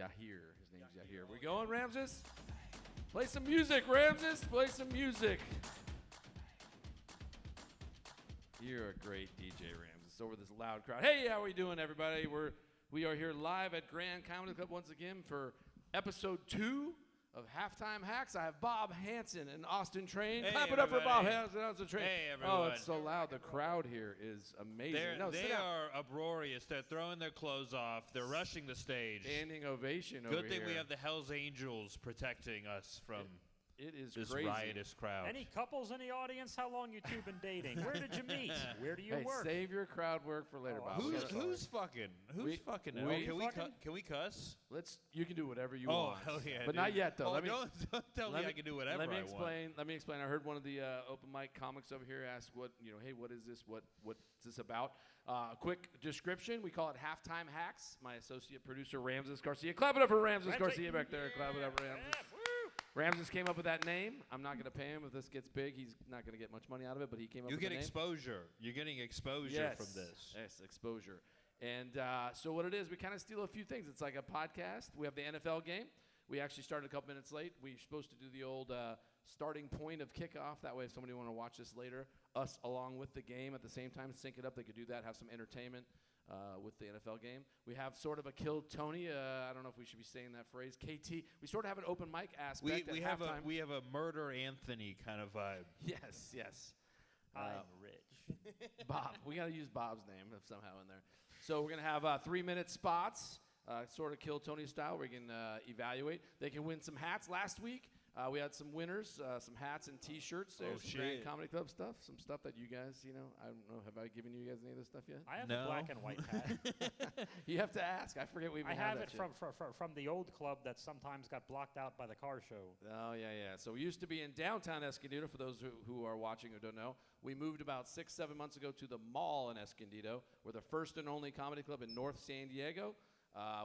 Yahir. His name's Yahir. We going, Ramses? Play some music, Ramses. Play some music. You're a great DJ, Ramses. Over this loud crowd. Hey, how are we doing, everybody? We are here live at Grand Comedy Club once again for episode 2 of Halftime Hacks. I have Bob Hansen and Austin Train. Hey, Clap it up for Bob everybody. Hansen and Austin Train. Hey, everyone. Oh, it's so loud. The crowd here is amazing. They are uproarious. They're throwing their clothes off. They're rushing the stage. Standing ovation over here. Good thing we have the Hells Angels protecting us from It is this crazy. riotous crowd. Any couples in the audience? How long you two been dating? Where did you meet? Where do you Hey, work? save your crowd work for later, Oh, Bob. Who's Sorry. fucking? Who's We- fucking? we- Oh, fucking? can we cuss? You can do whatever you Oh, want. hell yeah! But dude. not yet, though. Oh, Let me- don't tell me I can do whatever Let me I explain. want. Let me explain. I heard one of the open mic comics over here ask hey, what is this? What's this about? Quick description. We call it Halftime Hacks. My associate producer, Ramses Garcia. Clap it up for Ramses Garcia back there. Clap it up for Ramses. Woo! Ramses came up with that name. I'm not going to pay him if this gets big. He's not going to get much money out of it, but he came up You with get the name. exposure. You're getting exposure from this. Yes, exposure. And so what it is, we kind of steal a few things. It's like a podcast. We have the NFL game. We actually started a couple minutes late. We were supposed to do the old starting point of kickoff. That way, if somebody want to watch this later, us along with the game at the same time, sync it up. They could do that, have some entertainment with the NFL game. We have sort of a Kill Tony. I don't know if we should be saying that phrase. KT. We sort of have an open mic aspect. We at have halftime. we have a Murder Anthony kind of vibe. Yes. I'm rich. Bob. We got to use Bob's name somehow in there. So we're going to have 3-minute spots, sort of Kill Tony style, where you can evaluate. They can win some hats. Last week, we had some winners, some hats and T-shirts. There's some Grand shit. Comedy Club stuff, some stuff that you guys, I don't know, have I given you guys any of this stuff yet? I have No. a black and white hat. You have to ask. I forget we even I have that it shit. from the old club that sometimes got blocked out by the car show. Oh, yeah. So we used to be in downtown Escondido, for those who are watching or don't know. We moved about 6-7 months ago to the mall in Escondido. We're the first and only comedy club in North San Diego.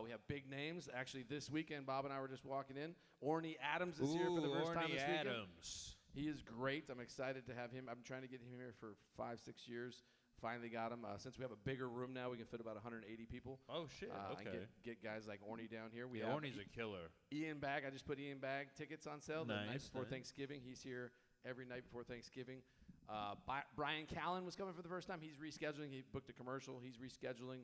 We have big names. Actually, this weekend, Bob and I were just walking in. Orny Adams is here for the first time this weekend. Adams. He is great. I'm excited to have him. I'm trying to get him here for 5-6 years. Finally got him. Since we have a bigger room now, we can fit about 180 people. Oh shit! And Okay. get guys like Orny down here. We Yeah, have Orny's a killer. Ian Bag. I just put Ian Bag tickets on sale the night Nice, before nice. Thanksgiving. He's here every night before Thanksgiving. Brian Callen was coming for the first time. He's rescheduling. He booked a commercial. He's rescheduling.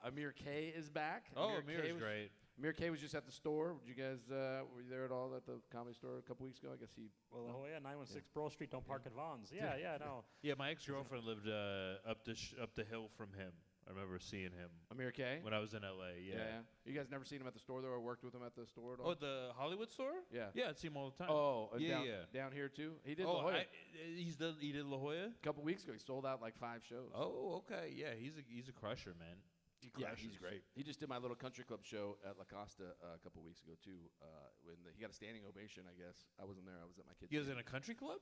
Amir K is back. Oh, K Amir's was- great. Amir K was just at the store. Did you guys were you there at all at the comedy store a couple weeks ago? I guess he. Well, oh yeah, 916 Broad Street, don't park at Vaughn's. Yeah, no. Yeah, my ex-girlfriend lived up the hill from him. I remember seeing him Amir K. when I was in L.A. Yeah. You guys never seen him at the store though, or worked with him at the store at all? Oh, the Hollywood store? Yeah. Yeah, I'd see him all the time. Oh, yeah. down here too. He did La Oh, Jolla. he did La Jolla? A couple weeks ago, he sold out like 5 shows. Oh, okay. Yeah, he's a crusher, man. He Yeah, crushes. he's great. He just did my little country club show at La Costa a couple weeks ago too. He got a standing ovation, I guess. I wasn't there. I was at my kid's. He was game. in a country club?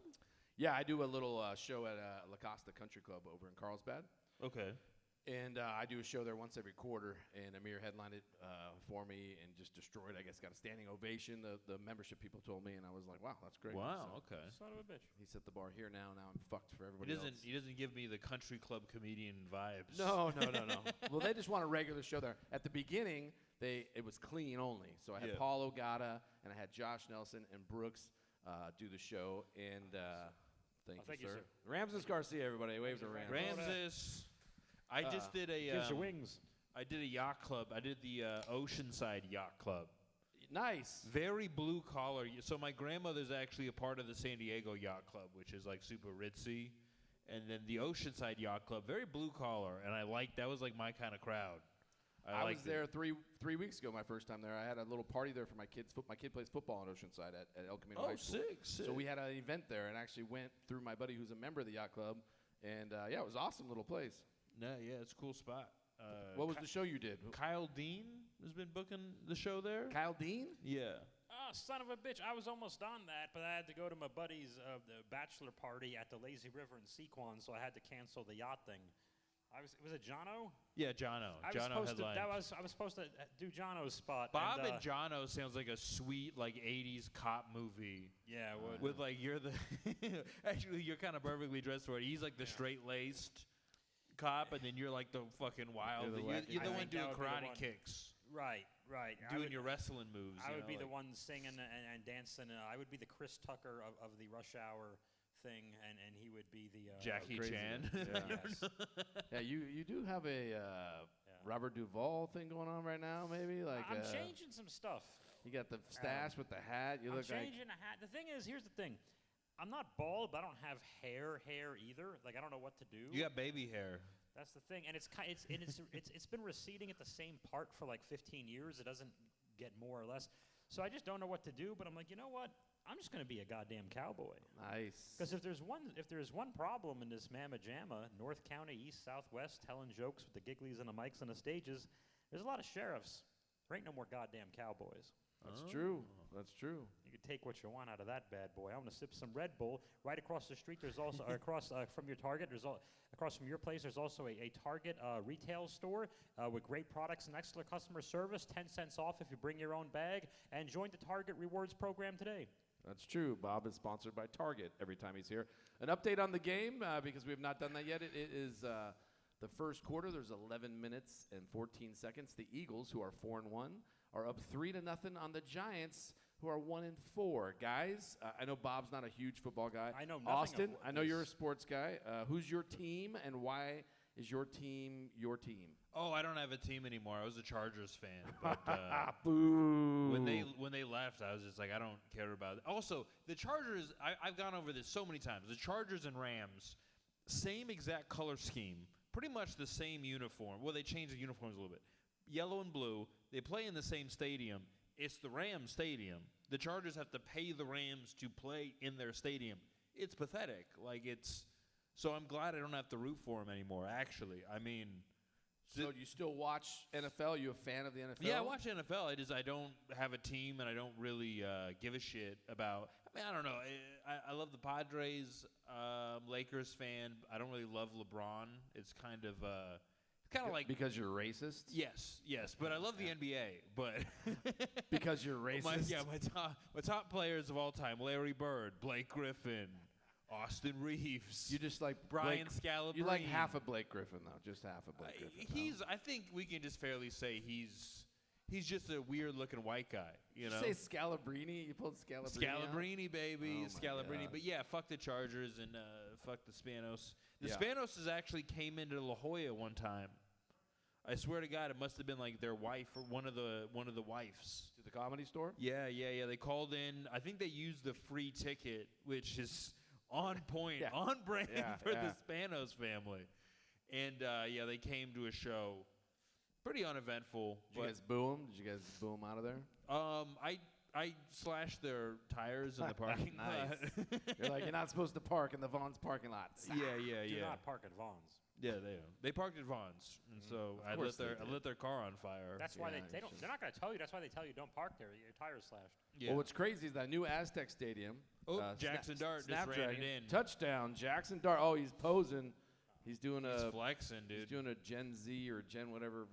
Yeah, I do a little show at La Costa Country Club over in Carlsbad, Okay. and I do a show there once every quarter. And Amir headlined it for me and just destroyed. I guess got a standing ovation. The membership people told me, and I was like, wow, that's great. Wow, So okay. Son of a bitch. he set the bar here now. Now I'm fucked for He everybody doesn't else. he doesn't give me the country club comedian vibes. No. Well, they just want a regular show there. At the beginning, it was clean only. So I had Yeah. Paul Ogata and I had Josh Nelson and Brooks do the show. And thank you, sir. Ramses Garcia, everybody. Waves are Ramses. Ramses. I just did Gives you a wings. I did a yacht club. I did the Oceanside Yacht Club. Nice. Very blue collar. So my grandmother's actually a part of the San Diego Yacht Club, which is like super ritzy. And then the Oceanside Yacht Club, very blue collar, and that was like my kind of crowd. I was liked there it. 3 weeks ago, my first time there. I had a little party there for my kids. My kid plays football on Oceanside at El Camino Oh, High School. sick. So we had an event there and actually went through my buddy who's a member of the yacht club. And yeah, it was an awesome little place. No, yeah, it's a cool spot. What was the show you did? Kyle Dean has been booking the show there. Kyle Dean? Yeah. Oh, son of a bitch. I was almost on that, but I had to go to my buddy's the bachelor party at the Lazy River in Sequan, so I had to cancel the yacht thing. Was it Jono? Yeah, Jono. I was Jono supposed to. headlined. I was supposed to do Jono's spot. Bob and, and Jono sounds like a sweet like '80s cop movie. Yeah, it would. With like you're the actually you're kind of perfectly dressed for it. He's like the straight laced cop, and then you're like the fucking wild. You're the You're wacky the I one think doing that would be the karate one. kicks. Right. Right. doing your wrestling moves. I you would know, be the like- one singing and dancing. I would be the Chris Tucker of the Rush Hour thing, and he would be the Jackie crazy. Chan. Yeah. Yes. Yeah, you do have a Robert Duvall thing going on right now, maybe like I'm changing some stuff. you got the stash with the hat. You I'm look like changing a hat. The thing is, here's the thing. I'm not bald, but I don't have hair either. Like I don't know what to do. You got baby hair. That's the thing, and it's been receding at the same part for like 15 years. It doesn't get more or less. So I just don't know what to do. But I'm like, you know what? I'm just gonna be a goddamn cowboy. nice. Because if there's one problem in this mamma jamma, North County, East, Southwest, telling jokes with the gigglies and the mics and the stages, there's a lot of sheriffs. There ain't no more goddamn cowboys. That's true. That's true. You can take what you want out of that bad boy. I'm gonna sip some Red Bull. Right across the street, there's also across from your Target. Across from your place, there's also a Target retail store with great products and excellent customer service. 10 cents off if you bring your own bag. And join the Target Rewards program today. That's true. Bob is sponsored by Target every time he's here. An update on the game because we have not done that yet. It is the first quarter. There's 11 minutes and 14 seconds. The Eagles, who are 4-1, are up 3-0 on the Giants, who are 1-4. Guys, I know Bob's not a huge football guy. I know nothing Austin, of I know you're a this. sports guy. Who's your team, and why is your team your team? Oh, I don't have a team anymore. I was a Chargers fan, but Boo. when they left, I was just like, I don't care about it. Also, the Chargers, I've gone over this so many times. The Chargers and Rams, same exact color scheme, pretty much the same uniform. Well, they changed the uniforms a little bit. Yellow and blue. They play in the same stadium. It's the Rams stadium. The Chargers have to pay the Rams to play in their stadium. It's pathetic. So I'm glad I don't have to root for them anymore, actually. I mean, So do you still watch NFL? You a fan of the NFL? yeah, I watch NFL. I don't have a team, and I don't really give a shit about. I mean, I don't know. I love the Padres. Lakers fan. I don't really love LeBron. It's kind of like because you're racist? yes. But I love the NBA. But Because you're racist? my top players of all time: Larry Bird, Blake Griffin, Austin Reeves. You just like Brian Blake, Scalabrine. You like half of Blake Griffin, though. Just half of Blake Griffin. I think we can just fairly say he's just a weird-looking white guy. You know. Did you say Scalabrini? You pulled Scalabrini out? Scalabrini, baby, Oh my Scalabrini. God. But yeah, fuck the Chargers and fuck the Spanos. The Yeah. Spanos actually came into La Jolla one time. I swear to God, it must have been like their wife or one of the wives. To the Comedy Store? Yeah. They called in. I think they used the free ticket, which is on point, Yeah. on brand Yeah, for yeah. the Spanos family. And they came to a show. Pretty uneventful. Did you guys boo him? Did you guys boo him out of there? I slashed their tires in the parking lot. Nice. You're like, you're not supposed to park in the Vaughn's parking lot. Do not park at Vaughn's. Yeah, they parked at Vaughn's, and so I course they lit their car on fire. That's why Yeah, they you don't. should. They're not going to tell you. That's why they tell you don't park there. Your tire's slashed. yeah. Well, what's crazy is that new Aztec Stadium. Jackson Dart just ran it Snapdragon, in. Touchdown, Jackson Dart. Oh, he's posing. He's doing He's a flexing, dude. He's doing a Gen Z or Gen whatever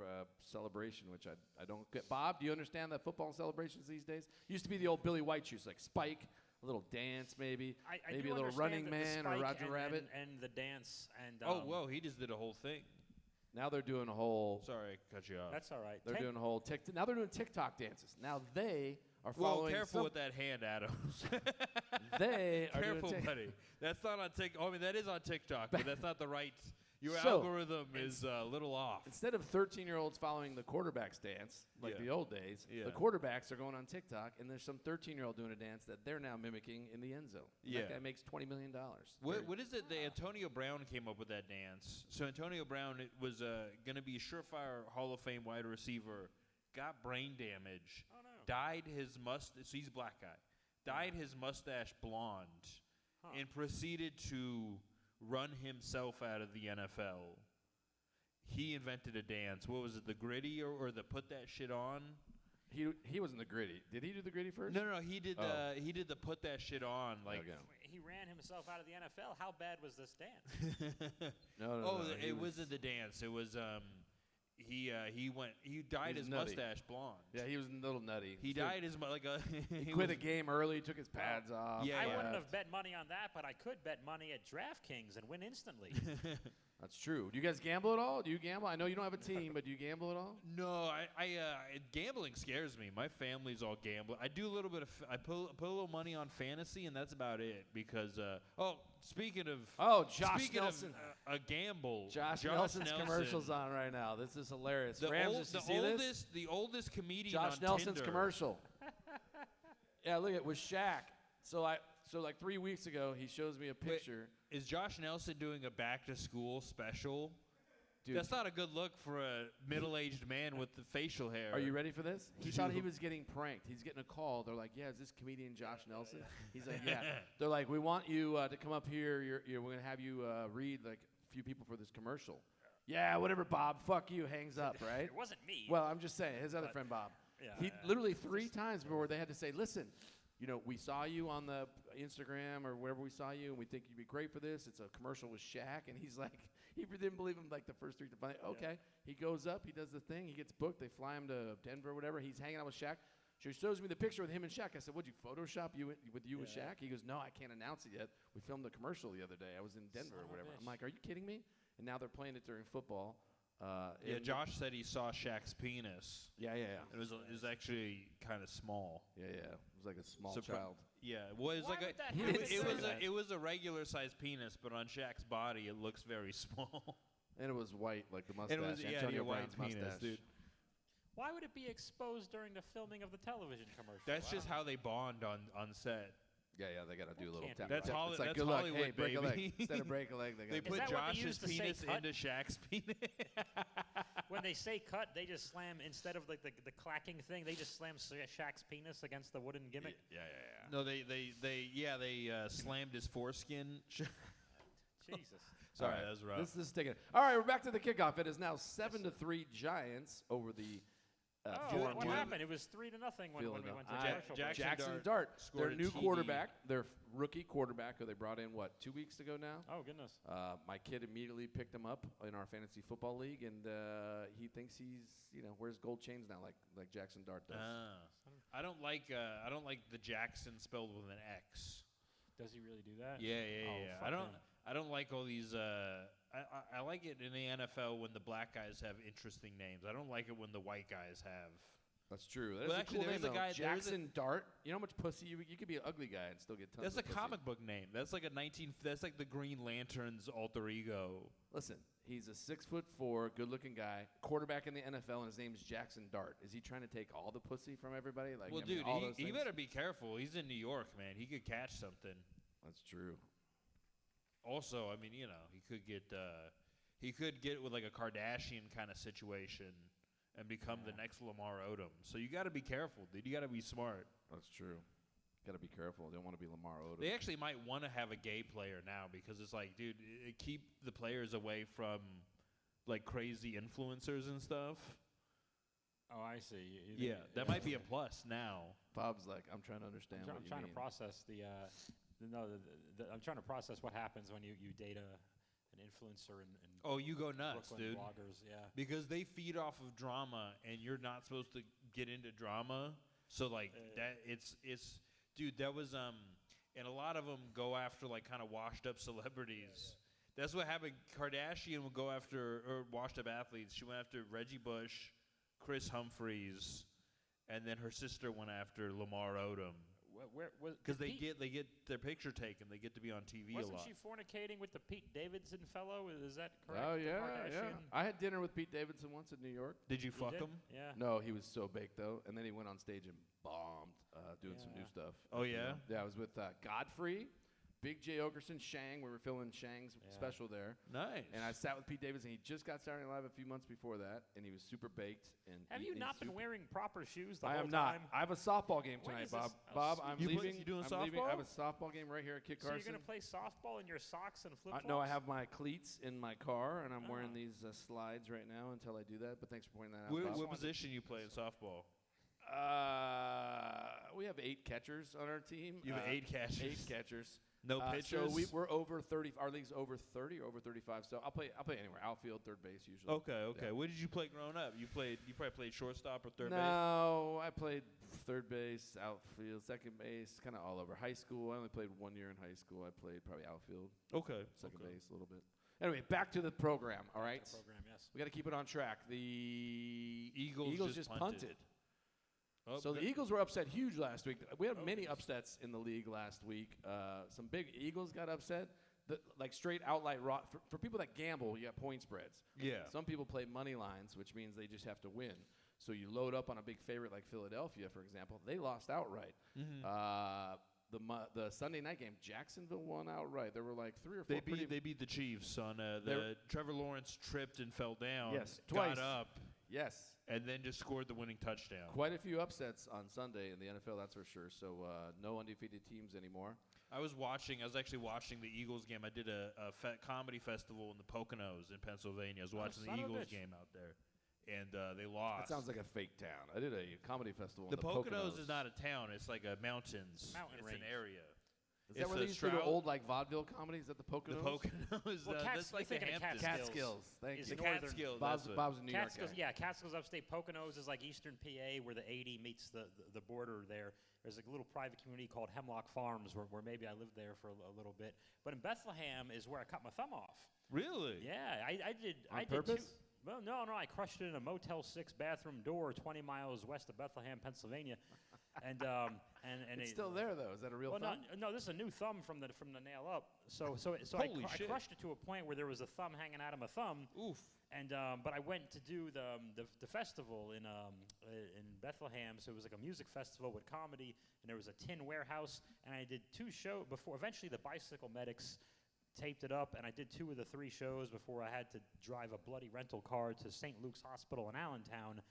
celebration, which I don't get. Bob, do you understand that football celebrations these days? Used to be the old Billy White shoes, like Spike, a little dance maybe, I maybe do a little understand Running the Man or spike Roger Rabbit. and the dance and. Whoa, he just did a whole thing. Now they're doing a whole. Sorry, I cut you off. That's all right. They're doing a whole TikTok. Now they're doing TikTok dances. Now they are following. Careful with that hand, Adams. They are Careful, doing buddy. That's not on TikTok. I mean, that is on TikTok, but that's not the right. Your So, algorithm is a little off. Instead of 13-year-olds following the quarterback's dance, like Yeah. the old days, Yeah. the quarterbacks are going on TikTok, and there's some 13-year-old doing a dance that they're now mimicking in the end zone. And Yeah. That guy makes $20 million. What is it? Antonio Brown came up with that dance. So Antonio Brown was going to be a surefire Hall of Fame wide receiver. Got brain damage. Oh, no. Dyed his mustache. So he's a black guy. Dyed his mustache blonde, and proceeded to run himself out of the NFL. He invented a dance. What was it? The gritty or the put that shit on? He wasn't the gritty. Did he do the gritty first? No. He did Oh. he did the put that shit on. Like Okay. He ran himself out of the NFL. How bad was this dance? No. it wasn't the dance. It was he dyed was his nutty. mustache blonde. Yeah, he was a little nutty. He dyed his like a He quit a game early, took his pads off. Yeah, I yeah. wouldn't have bet money on that, but I could bet money at DraftKings and win instantly. That's true. Do you guys gamble at all? Do you gamble? I know you don't have a team, but do you gamble at all? No, gambling scares me. My family's all gambling. I do a little bit of I put a little money on fantasy, and that's about it. Because speaking of Josh speaking Nelson. of a gamble, Josh Nelson's commercial's on right now. This is hilarious. Rams, did you see this? The oldest comedian Josh on Nelson's Tinder. commercial. Yeah, look, it was Shaq. So like 3 weeks ago, he shows me a picture. Is Josh Nelson doing a back-to-school special? Dude, That's not a good look for a middle-aged man with the facial hair. are you ready for this? He Did thought you- he was getting pranked. He's getting a call. They're like, yeah, is this comedian Josh Nelson? He's like, yeah. They're like, we want you to come up here. We're going to have you read like a few people for this commercial. Yeah, whatever, Bob. Fuck you. Hangs up, right? It wasn't me. Well, I'm just saying, his other But- friend Bob. Yeah, He yeah. literally 3 times before they had to say, listen, we saw you on the Instagram or wherever we saw you, and we think you'd be great for this. It's a commercial with Shaq, and he's like, he didn't believe him like the first 3 times. Okay, he goes up, he does the thing, he gets booked. They fly him to Denver or whatever. He's hanging out with Shaq. So he shows me the picture with him and Shaq. I said, "What'd you Photoshop with Shaq?" He goes, "No, I can't announce it yet. We filmed the commercial the other day. I was in Denver Son or of a whatever." I'm bitch. like, "Are you kidding me?" And now they're playing it during football. Yeah, and- Josh said he saw Shaq's penis. Yeah. It was actually kind of small. Yeah. It was like a small Surpri- child. Yeah, well, it's Why like would that He happen? didn't say that. it was a regular sized penis, but on Shaq's body it looks very small. And it was white, like the mustache. And it was Antonio a white Brown's penis, mustache. dude. Why would it be exposed during the filming of the television commercial? That's I just don't how they bond on set. Yeah, they got to do a little can't tap. be That's tap. Holly- It's like, that's good luck. Hey, Hollywood, break a leg. baby. Instead of break a leg, they They got put that what they Josh's use to say penis cut? into Shaq's penis. When they say cut, they just slam, instead of like the clacking thing, they just slam Shaq's penis against the wooden gimmick. Yeah. No, they slammed his foreskin. Jesus. Sorry, All right, that was rough. This is taking. All right, we're back to the kickoff. It is now 7-3 Giants over the. What happened? It was 3-0 when we went to commercial. Jackson Jackson Dart Dart, their scored a new TD. quarterback, their rookie quarterback, who they brought in 2 weeks ago now. Oh goodness. My kid immediately picked him up in our fantasy football league, and he thinks he's wears gold chains now, like Jackson Dart does. I don't like the Jackson spelled with an X. Does he really do that? Yeah. Oh, fuck him. I don't like all these. I like it in the NFL when the black guys have interesting names. I don't like it when the white guys have. That's true. Well, That's actually, a cool there name, is a though. guy- there is a- Jackson Dart. You know how much pussy you could be an ugly guy and still get tons That's of a pussy. comic book name. That's like That's like the Green Lantern's alter ego. Listen, he's a 6'4", good-looking guy, quarterback in the NFL, and his name's Jackson Dart. Is he trying to take all the pussy from everybody? Like, Well, I mean, dude, all those he things? better be careful. He's in New York, man. He could catch something. That's true. Also, I mean, he could get with like a Kardashian kind of situation and become the next Lamar Odom. So you got to be careful, dude. You got to be smart. That's true. Got to be careful. They don't want to be Lamar Odom. They actually might want to have a gay player now because it's like, dude, keep the players away from like crazy influencers and stuff. Oh, I see. Yeah, that might be a plus now. Bob's like, I'm trying to understand what I'm you trying mean. to process I'm trying to process what happens when you date an influencer and Oh, you go nuts, Brooklyn dude. bloggers. Yeah. Because they feed off of drama, and you're not supposed to get into drama. So like that, it's dude. That was and a lot of them go after like kind of washed up celebrities. That's what happened. Kardashian would go after or washed up athletes. She went after Reggie Bush, Chris Humphries, and then her sister went after Lamar Odom. Because they get their picture taken. They get to be on TV a Wasn't lot. she fornicating with the Pete Davidson fellow? Is that correct? Oh, The yeah. Kardashian? I had dinner with Pete Davidson once in New York. Did you You fuck did? him? Yeah. No, he was so baked, though. And then he went on stage and bombed doing some new stuff. Oh, yeah? Yeah, I was with Godfrey, Big J. Okerson, Shang. We were filming Shang's special there. Nice. And I sat with Pete Davidson. He just got Saturday Night Live a few months before that, and he was super baked. And Have you not been wearing proper shoes the I whole am not. time? I have a softball game When tonight, is Bob. this? Bob, Oh, I'm You leaving. doing I'm leaving. I have a softball? softball game right here at Kit So Carson. you're gonna play softball in your socks and flip flops? No, I have my cleats in my car, and I'm wearing Oh. these slides right now until I do that. But thanks for pointing that out. What, Bob. position you play in softball? We have 8 catchers on our team. You have 8 catchers. 8 catchers. No pitchers. So we're over 30. Our league's over 30 or over 35. So I'll play anywhere. Outfield, third base usually. Okay. Yeah. What did you play growing up? You probably played shortstop or third base. No, I played third base, outfield, second base, kind of all over. High school, I only played 1 year in high school. I played probably outfield, Okay. second base a little bit. Anyway, back to the program. All right. Program, yes. We got to keep it on track. The Eagles just punted. punted. Oh, So the Eagles were upset huge last week. We had many upsets in the league last week. Some big Eagles got upset. Like straight outright for people that gamble, you got point spreads. Yeah. Some people play money lines, which means they just have to win. So you load up on a big favorite like Philadelphia, for example. They lost outright. The Sunday night game, Jacksonville won outright. There were like 3 or 4. They beat the Chiefs on the Trevor Lawrence tripped and fell down. Yes, twice. Got up. Yes. And then just scored the winning touchdown. Quite a few upsets on Sunday in the NFL, that's for sure. So no undefeated teams anymore. I was actually watching the Eagles game. I did a comedy festival in the Poconos in Pennsylvania. I was watching the Eagles game out there, and they lost. That sounds like a fake town. I did a comedy festival The in the Poconos is not a town. It's like a mountains. Mountain it's range. an area. Is that where they used to do the old like vaudeville comedies at the Poconos? The Poconos. Well, that's like the you're thinking of Hamptons. Catskills. Thank Is you. The northern- Catskills. Bob's in New York. Catskills, guy. yeah, Catskills upstate. Poconos is like eastern PA where the 80 meets the border there. There's a little private community called Hemlock Farms where maybe I lived there for a little bit. But in Bethlehem is where I cut my thumb off. Really? Yeah, I did. On I purpose? Did well, no, I crushed it in a Motel 6 bathroom door 20 miles west of Bethlehem, Pennsylvania. and It's still there though. Is that a real well, thumb? no, this is a new thumb from the nail up. So Holy I shit. crushed it to a point where there was a thumb hanging out of my thumb. Oof. And but I went to do the festival in Bethlehem. So it was like a music festival with comedy, and there was a tin warehouse. And I did 2 shows before. Eventually, the Bicycle Medics taped it up, and I did 2 of the 3 shows before I had to drive a bloody rental car to St. Luke's Hospital in Allentown.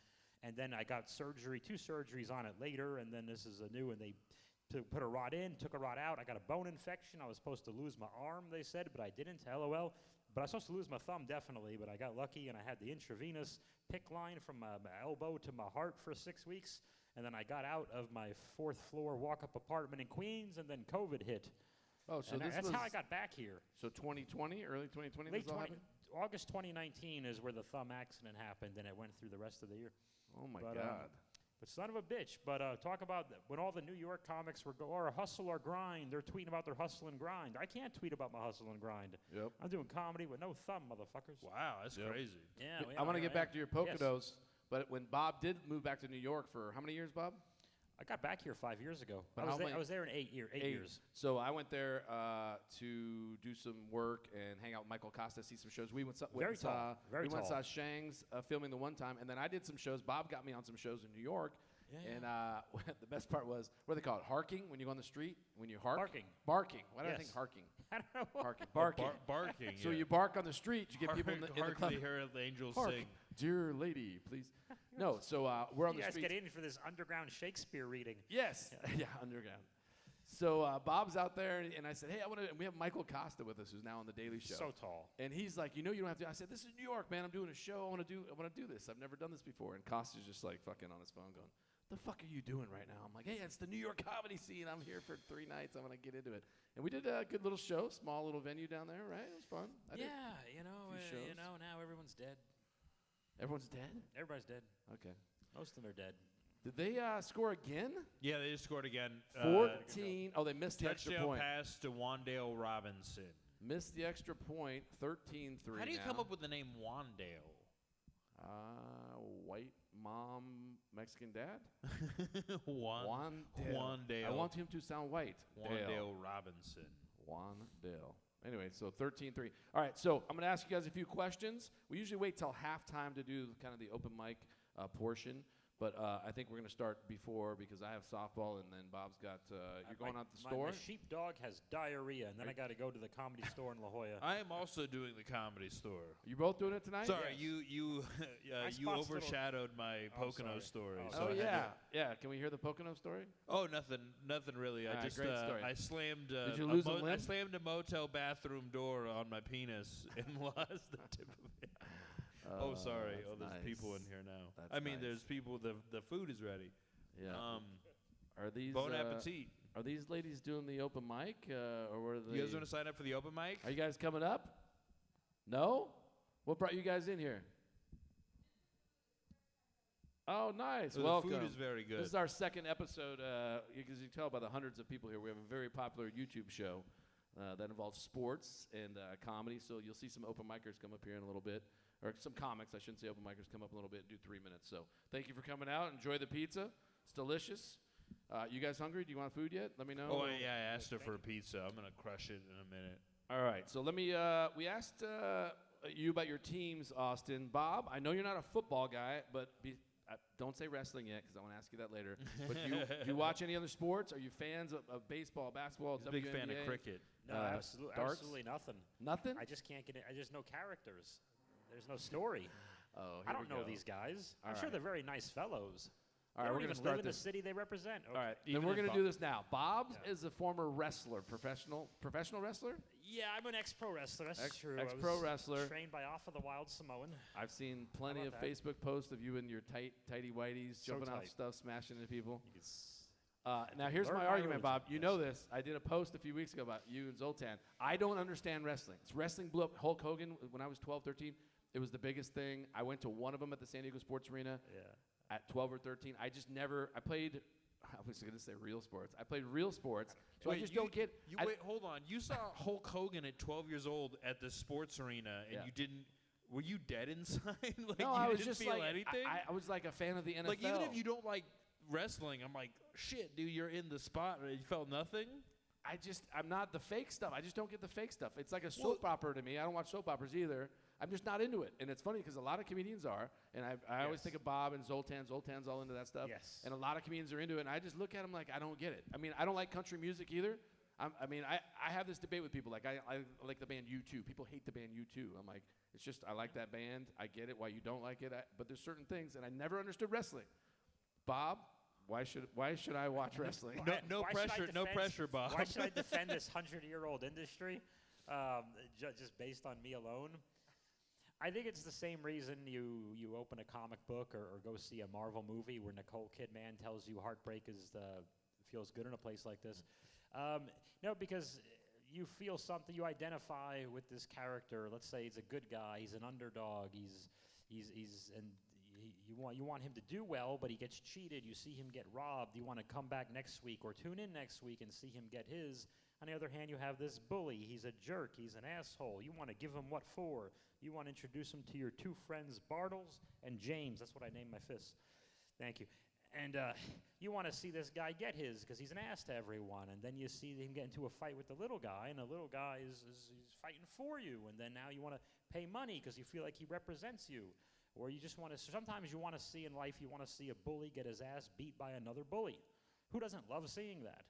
And then I got 2 surgeries on it later, and then this is a new, and they put a rod in, took a rod out. I got a bone infection. I was supposed to lose my arm, they said, but I didn't, LOL. But I was supposed to lose my thumb, definitely, but I got lucky, and I had the intravenous PICC line from my elbow to my heart for 6 weeks, and then I got out of my 4th floor walk-up apartment in Queens, and then COVID hit. Oh, so And this that's was how I got back here. so 2020, early 2020. Late This all 20, happened? August 2019 is where the thumb accident happened, and it went through the rest of the year. Oh my But, God. But son of a bitch. But talk about when all the New York comics were or hustle or grind. They're tweeting about their hustle and grind. I can't tweet about my hustle and grind. Yep. I'm doing comedy with no thumb, motherfuckers. Wow, that's Yep. crazy. Yeah, I want to get back to your Yes. Poconos, but when Bob did move back to New York for how many years, Bob? I got back here 5 years ago. But I was how there, many- I was there in 8 years. So I went there to do some work and hang out with Michael Costa, see some shows. We went Very saw tall, very we went tall. saw Shangs filming the one time, and then I did some shows. Bob got me on some shows in New York. Yeah, And the best part was, what do they call it? Harking? When you go on the street? When you hark? Barking. Barking. Why did I Yes. think harking? I don't know. Harking. Barking. Barking. So yeah. you bark on the street, you get people in the Hark club. the herald angels Hark, sing. dear lady, please. No, so we're on You the guys street. get in for this underground Shakespeare reading. Yes. Yeah, underground. So Bob's out there, and I said, hey, I want to. We have Michael Costa with us, who's now on the Daily Show. So tall. And he's like, you know, you don't have to. I said, this is New York, man. I'm doing a show. I want to do this. I've never done this before. And Costa's just like fucking on his phone, going, the fuck are you doing right now? I'm like, hey, it's the New York comedy scene. I'm here for 3 nights. I'm gonna get into it. And we did a good little show, small little venue down there, right? It was fun. I did. Few shows. now everyone's dead. Everyone's dead. Everybody's dead. Okay. Most of them are dead. Did they score again? Yeah, they just scored again. 14. Oh, they missed the extra Touchdown point. pass to Wandale Robinson. Missed the extra point. 13-3. How do you now. come up with the name Wandale? White mom, Mexican dad. Wandale. Wandale. I want him to sound white. Dale. Wandale Robinson. Wandale. Anyway, so 13-3. All right, so I'm going to ask you guys a few questions. We usually wait till halftime to do kind of the open mic portion, but I think we're going to start before because I have softball, and then Bob's got you're going out to the store. My sheepdog has diarrhea, and then I got to go to the comedy store in La Jolla. I am also doing the Comedy Store. You both doing it tonight? Sorry, Yes. you My you spot's overshadowed my Oh, Pocono sorry. story. Oh, so Oh I had yeah, to- yeah. Can we hear the Pocono story? Oh, nothing really. All I right, just great story. I slammed. Did you lose a I limb? slammed a motel bathroom door on my penis and lost the tip of it. Oh, sorry. that's Oh, there's nice. people in here now. That's I mean, nice. there's people. The food is ready. Yeah. Are these Bon appetit. Are these ladies doing the open mic, or were they? You guys want to sign up for the open mic? Are you guys coming up? No? What brought you guys in here? Oh, nice. So Welcome. The food is very good. This is our second episode. As you can tell by the hundreds of people here, we have a very popular YouTube show. that involves sports and comedy. So you'll see some open micers come up here in a little bit, or some comics. I shouldn't say open micers come up a little bit and do 3 minutes. So thank you for coming out. Enjoy the pizza. It's delicious. You guys hungry? Do you want food yet? Let me know. Oh, yeah, I asked her for a pizza. I'm going to crush it in a minute. All right. So let me, we asked you about your teams, Austin. Bob, I know you're not a football guy, but don't say wrestling yet because I want to ask you that later. But do you watch any other sports? Are you fans of baseball, basketball, He's a big fan of cricket. No, absolutely nothing. Nothing? I just can't get it. I just know characters. There's no story. Oh, I don't know these guys. I'm sure they're very nice fellows. All right, we're going to live start in this. the city they represent. Okay. All right, Even then we're if going to Bob- do this now. Bob is a former wrestler, professional wrestler. Yeah, I'm an ex-pro wrestler. That's true. Ex-pro wrestler. Trained by Alpha the Wild Samoan. I've seen plenty of about that? Facebook posts of you in your tighty whities, So jumping off tight. stuff, smashing into people. You could Now, here's learn my my argument, religion, Bob. You yes. know this. I did a post a few weeks ago about you and Zoltan. I don't understand wrestling. Wrestling blew up. Hulk Hogan, when I was 12, 13, it was the biggest thing. I went to one of them at the San Diego Sports Arena at 12 or 13. I just never – I played – I was going to say real sports. I played real sports, so I just don't get – Wait, hold on. You saw Hulk Hogan at 12 years old at the sports arena, and Yeah. you didn't – were you dead inside? Like, no, you I was didn't just feel like anything? I was like a fan of the NFL. Like, even if you don't like wrestling, I'm like, shit, dude, you're in the spot. You felt nothing? I'm not the fake stuff. I just don't get the fake stuff. It's like a soap opera to me. I don't watch soap operas either. I'm just not into it. And it's funny because a lot of comedians are. And I always Yes. think of Bob and Zoltan. Zoltan's all into that stuff. Yes. And a lot of comedians are into it. And I just look at them like, I don't get it. I mean, I don't like country music either. I have this debate with people. Like, I like the band U2. People hate the band U2. I'm like, it's just, I like that band. I get it why you don't like it. But there's certain things. And I never understood wrestling. Bob, why should I watch wrestling? No Why should I pressure, no defend- pressure, Bob. Why should I defend this 100-year-old industry just based on me alone? I think it's the same reason you open a comic book or go see a Marvel movie where Nicole Kidman tells you heartbreak feels good in a place like this. No, because you feel something, you identify with this character. Let's say he's a good guy, he's an underdog, you want him to do well, but he gets cheated. You see him get robbed. You want to come back next week or tune in next week and see him get his. On the other hand, you have this bully. He's a jerk. He's an asshole. You want to give him what for? You want to introduce him to your two friends, Bartles and James. That's what I named my fists. Thank you. And you want to see this guy get his because he's an ass to everyone. And then you see him get into a fight with the little guy, and the little guy is fighting for you. And then now you want to pay money because you feel like he represents you. Or you just want to, sometimes you want to see in life, you want to see a bully get his ass beat by another bully. Who doesn't love seeing that?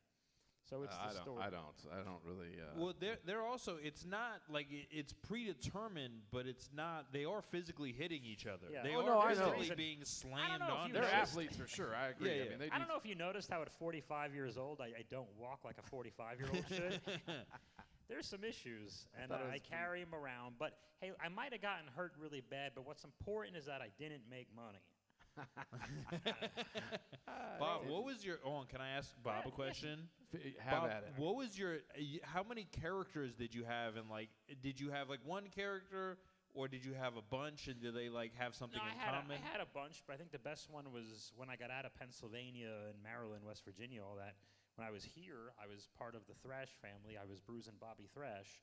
So it's the story. I don't really. Well, they're also, it's not like it's predetermined, but it's not, they are physically hitting each other. Yeah. They Oh, are no, I know. physically being slammed know if on. you They're noticed- athletes for sure. I agree. Yeah, I mean, they I don't know if you noticed how at 45 years old, I don't walk like a 45-year-old should. There's some issues, and thought it I was carry them around. But, hey, I might have gotten hurt really bad, but what's important is that I didn't make money. Bob, what was your, can I ask Bob a yes. question? have Bob, at it. what was your, how many characters did you have? And, like, did you have, like, one character, or did you have a bunch, and did they, like, have something No, in I common? had a bunch, but I think the best one was when I got out of Pennsylvania and Maryland, West Virginia, all that. When I was here, I was part of the Thrash family. I was Bruisin' Bobby Thrash.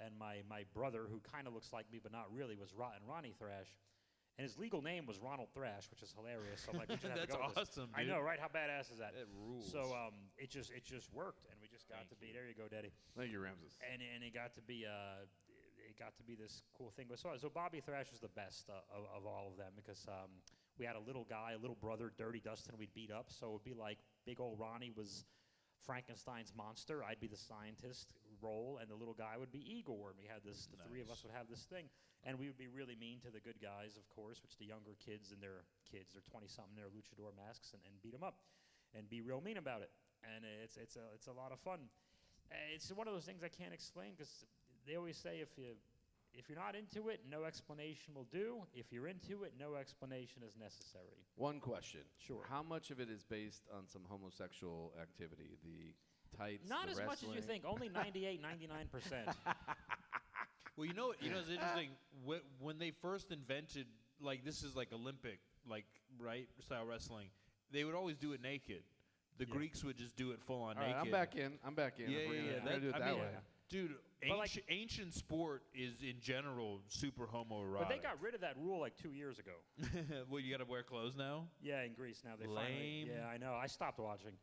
And my brother, who kind of looks like me but not really, was Rotten Ronnie Thrash. And his legal name was Ronald Thrash, which is hilarious. So I'm like, we should have That's to go with this. awesome, I dude. know, right? How badass is that? It rules. So it just worked, and we just got to be. There you go, Daddy. Thank you, Ramses. And it got to be this cool thing. But so Bobby Thrash was the best of all of them because we had a little guy, a little brother, Dirty Dustin, we'd beat up. So it would be like big old Ronnie was Frankenstein's monster. I'd be the scientist role, and the little guy would be Igor. And we had this. The three of us would have this thing, and we would be really mean to the good guys, of course, which the younger kids and their kids, they're 20-something, their luchador masks, and beat them up, and be real mean about it. And it's a lot of fun. It's one of those things I can't explain because they always say if you're not into it, no explanation will do. If you're into it, no explanation is necessary. One question. Sure. How much of it is based on some homosexual activity? The tights, Not the as much as you wrestling? think. Only 98, 99%. Well, you know, it's interesting. When they first invented, like, this is like Olympic, like, right, style wrestling, they would always do it naked. The Greeks would just do it full on All right, naked. I'm back in. Yeah, If we're yeah, gonna- yeah. we're gonna do it I that mean, way. Dude, But, like- ancient sport is in general super homoerotic. But they got rid of that rule like 2 years ago. Well, you got to wear clothes now? Yeah, in Greece now they Lame. finally. Yeah, I know. I stopped watching.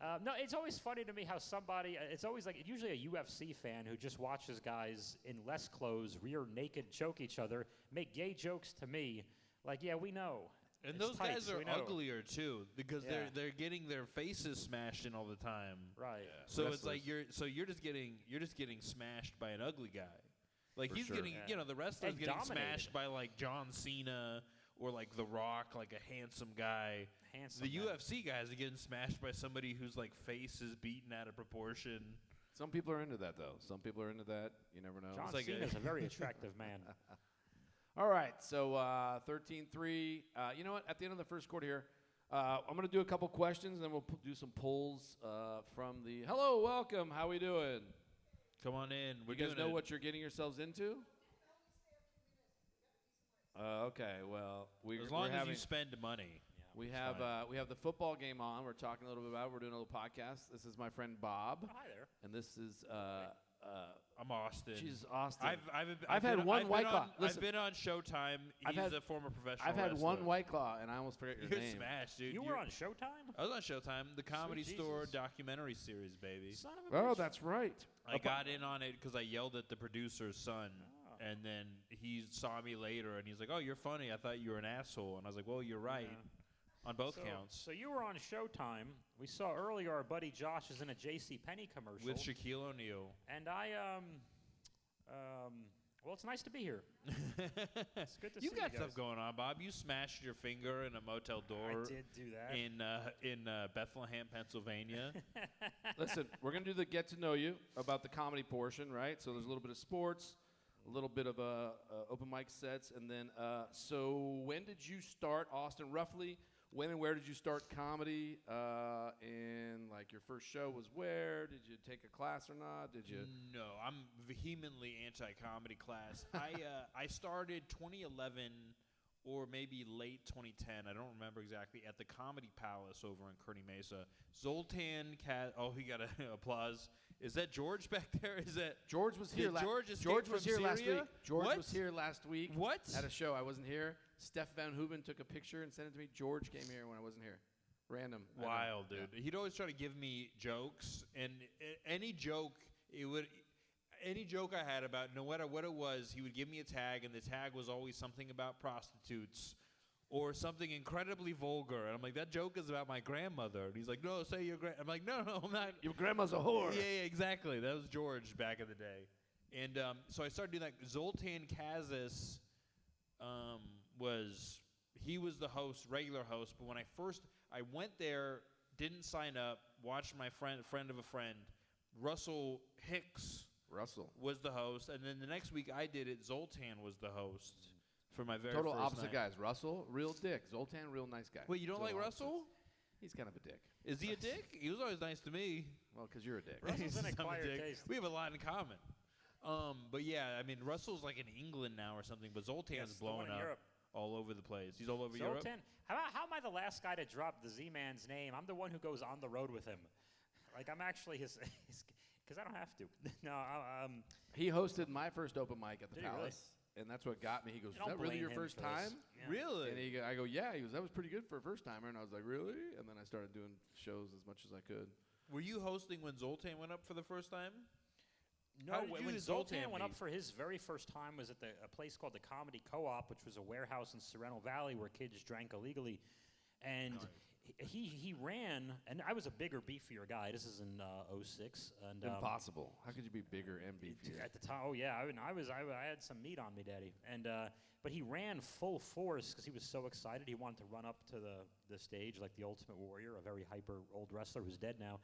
No, it's always funny to me how somebody. It's always like usually a UFC fan who just watches guys in less clothes, rear naked, choke each other, make gay jokes to me. Like, yeah, we know. And It's those tights, guys are we know. uglier too because Yeah. they're getting their faces smashed in all the time. Right. So it's like Wrestlers. you're just getting smashed by an ugly guy. Like For he's sure. getting Yeah. the wrestler's And getting dominated. smashed by like John Cena or like The Rock, like a handsome guy. Handsome. The man. UFC guys are getting smashed by somebody whose like face is beaten out of proportion. Some people are into that, though. Some people are into that. You never know. John It's like a- Cena's a very attractive man. All right, so 13-3. You know what? At the end of the first quarter here, I'm going to do a couple questions, and then we'll do some polls from the. Hello, welcome. How we doing? Come on in. We're You guys doing know it. what you're getting yourselves into? Okay, well, As long we're as having, you spend money. we it's have fine. we have the football game on. We're talking a little bit about it. We're doing a little podcast. This is my friend Bob, Oh, hi there. and this is I'm Austin. she's Austin. I've had been- one I've White been Claw. on- Listen. I've been on Showtime. I've He's had- a former professional I've had one wrestler. White Claw, and I almost forget your You're name. smashed, dude. You You're- were on Showtime? I was on Showtime, the Comedy Sweet Store Jesus. documentary series, baby. Son of a Oh, bitch. that's right. I got in on it because I yelled at the producer's son, Oh. and then he saw me later, and he's like, "Oh, you're funny. I thought you were an asshole." And I was like, "Well, you're right, Yeah. on both So, counts." so you were on Showtime. We saw earlier our buddy Josh is in a J.C. Penney commercial. With Shaquille O'Neal. And well, it's nice to be here. It's good to You see got you stuff guys. going on, Bob. You smashed your finger in a motel door I did do that. in Bethlehem, Pennsylvania. Listen, we're going to do the get to know you about the comedy portion, right? So there's a little bit of sports, a little bit of open mic sets, and then so when did you start, Austin? Roughly, when and where did you start comedy? And like your first show was where? Did you take a class or not? Did you? No, I'm vehemently anti-comedy class. I started 2011 or maybe late 2010. I don't remember exactly. At the Comedy Palace over in Kearny Mesa. Zoltan Cat. Oh, he got an applause. Is that George back there? Is that George was here. Did George escape George was from here last Syria? week. George What? was here last week. What? At a show. I wasn't here. Steph Van Hooven took a picture and sent it to me. George came here when I wasn't here. Random. I know. Wild, dude. Yeah. He'd always try to give me jokes, and any joke, any joke I had about no matter what it was, he would give me a tag, and the tag was always something about prostitutes or something incredibly vulgar. And I'm like, that joke is about my grandmother. And he's like, no, say your I'm like, no, I'm not. Your grandma's a whore. Yeah, exactly. That was George back in the day. And so I started doing that. Zoltan Kazis he was the host, regular host. But when I went there, didn't sign up, watched my friend of a friend, Russell Hicks Russell. was the host. And then the next week I did it, Zoltan was the host for my very Total first opposite night. guys. Russell, real dick. Zoltan, real nice guy. Wait, you don't Total like opposites. Russell? He's kind of a dick. Is he a dick? He was always nice to me. Well, because you're a dick. Russell's an I'm a acquired dick. taste. We have a lot in common. But yeah, I mean, Russell's like in England now or something, but Zoltan's Yes, the one blowing in up Europe. all over the place. He's all over Europe. Zoltan. How am I the last guy to drop the Z-Man's name? I'm the one who goes on the road with him. Like, I'm actually his because I don't have to. No, He hosted my first open mic at the Did he really? Palace, and that's what got me. He goes, I "Is don't that really blame your him first for this. time?" Yeah. Really? And I go, "Yeah." He goes, "That was pretty good for a first timer," and I was like, "Really?" And then I started doing shows as much as I could. Were you hosting when Zoltan went up for the first time? No, How did you when and Zoltan Zoltan went up meet? for his very first time was at a place called the Comedy Co-op, which was a warehouse in Sorrento Valley where kids drank illegally. And he ran, and I was a bigger, beefier guy. This is in 06. And, Impossible. How could you be bigger and beefier? At the time, oh yeah, I had some meat on me, Daddy. And but he ran full force because he was so excited. He wanted to run up to the stage like the Ultimate Warrior, a very hyper old wrestler who's dead now.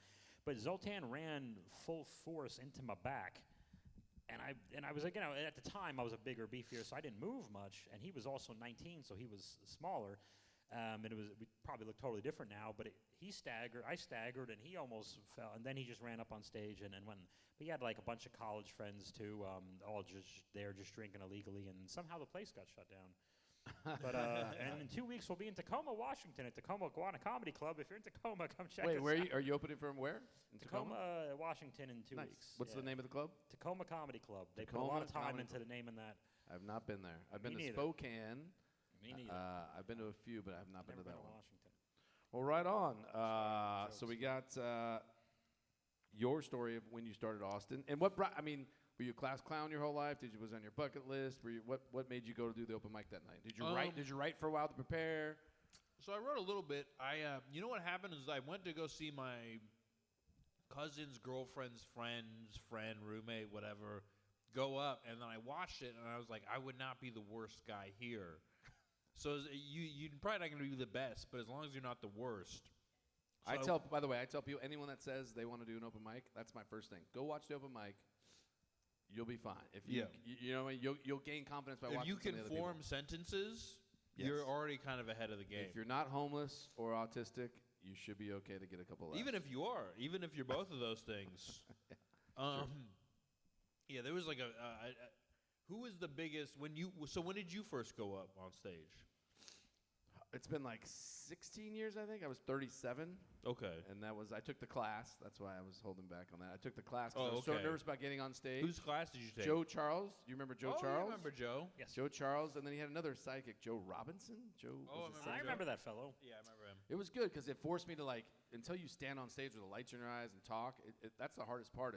But Zoltan ran full force into my back. And I was like, at the time I was a bigger, beefier, so I didn't move much. And he was also 19, so he was smaller. And we probably look totally different now. But he staggered, I staggered, and he almost fell. And then he just ran up on stage and went. But he had like a bunch of college friends too, all just there, just drinking illegally. And somehow the place got shut down. But and in 2 weeks we'll be in Tacoma, Washington, at Tacoma Iguana Comedy Club. If you're in Tacoma, come check Wait, us where out. are you opening from? Where? In Tacoma, Washington, in 2 Nice. weeks. What's the Yeah. name of the club? Tacoma Comedy Club. They put a Tacoma lot of time Comedy into Club. the name in that. I've not been there. I've Me been to neither. Spokane. Me neither. I've been to a few, but I have not been Never to been that to one. Washington. Well, right on. Sorry, So we jokes. got your story of when you started Austin, and what brought. I mean, were you a class clown your whole life? Was on your bucket list? Were you, what made you go to do the open mic that night? Did you write? Did you write for a while to prepare? So I wrote a little bit. You know what happened is I went to go see my cousin's girlfriend's friend, roommate, whatever, go up, and then I watched it, and I was like, I would not be the worst guy here. So you're probably not going to be the best, but as long as you're not the worst. So By the way, I tell people, anyone that says they want to do an open mic, that's my first thing. Go watch the open mic. You'll be fine. If you, Yeah. you know, you'll gain confidence by if watching you some can of the other form people. sentences, Yes. you're already kind of ahead of the game. If you're not homeless or autistic, you should be okay to get a couple laughs. Even if you are, even if you're both of those things. Yeah, there was like who was the biggest when did you first go up on stage? It's been like 16 years, I think. I was 37, Okay. and I took the class. That's why I was holding back on that. I took the class 'cause Oh, I was so okay. nervous about getting on stage. Whose class did you take? Joe Charles. You remember Joe oh, Charles? I remember Joe. Yes. Joe Charles, and then he had another psychic, Joe Robinson. Joe. Oh, was his I I second- remember that fellow. Yeah, I remember him. It was good because it forced me to until you stand on stage with the lights in your eyes and talk. That's the hardest part.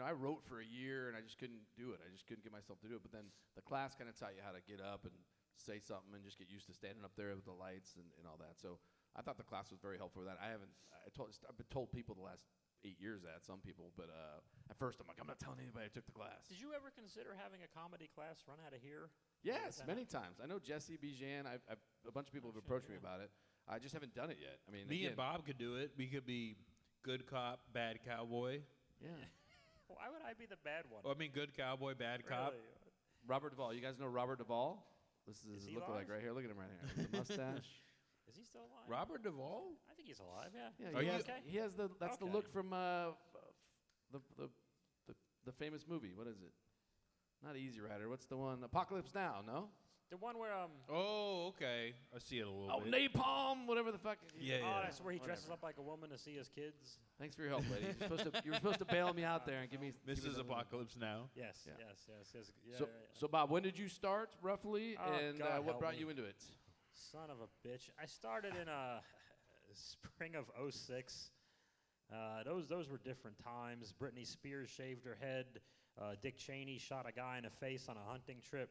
I wrote for a year and I just couldn't do it. I just couldn't get myself to do it. But then the class kind of taught you how to get up and say something and just get used to standing up there with the lights and all that. So I thought the class was very helpful for that. I've been told people the last 8 years that, some people, but at first I'm like, I'm not telling anybody I took the class. Did you ever consider having a comedy class run out of here? Yes, that many times. I know Jesse Bijan. A bunch of people have shit, approached me yeah. about it. I just haven't done it yet. I mean, Me again, and Bob could do it. We could be good cop, bad cowboy. Yeah. Why would I be the bad one? Oh, I mean, good cowboy, bad cop. Really? Robert Duvall. You guys know Robert Duvall? This is Is his he lookalike alive? right here. Look at him right here. With the mustache. Is he still alive? Robert Duvall? I think he's alive. Yeah. Yeah, Are he you- has, Okay. he has the. That's the Okay. look from the famous movie. What is it? Not Easy Rider. What's the one? Apocalypse Now. No. The one where Oh, okay. I see it a little Oh, bit. Napalm. Whatever the fuck. Yeah, Oh, yeah. that's where he dresses Whatever. up like a woman to see his kids. Thanks for your help, buddy. You were supposed to bail me out there and give me. This give me is something. Apocalypse Now. Yes, Yeah. yes. Yeah, So, yeah, yeah. so Bob, when did you start roughly, Oh, and God what help brought me. you into it? Son of a bitch. I started in spring of '06. Those were different times. Britney Spears shaved her head. Dick Cheney shot a guy in the face on a hunting trip.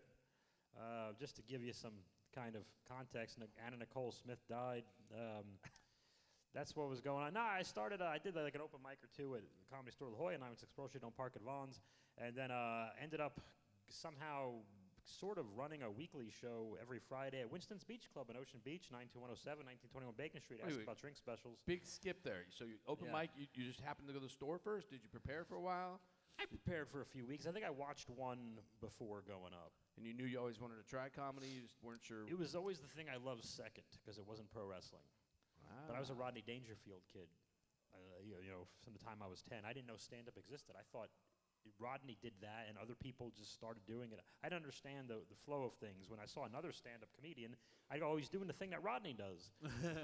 Just to give you some kind of context, Anna Nicole Smith died. That's what was going on. No, I did like an open mic or two at the Comedy Store La Jolla, and I was Pearl Street on Park at Vaughn's, and then ended up somehow sort of running a weekly show every Friday at Winston's Beach Club in Ocean Beach, 92107, 1921 Bacon Street. Wait, Asked wait. about drink specials. Big skip there. So you open Yeah. mic. You just happened to go to the store first. Did you prepare for a while? I prepared for a few weeks. I think I watched one before going up. And you knew you always wanted to try comedy. You just weren't sure. It was always the thing I loved second because it wasn't pro wrestling. But I was a Rodney Dangerfield kid. From the time I was 10, I didn't know stand-up existed. I thought Rodney did that, and other people just started doing it. I didn't understand the flow of things. When I saw another stand-up comedian, I'd always doing the thing that Rodney does.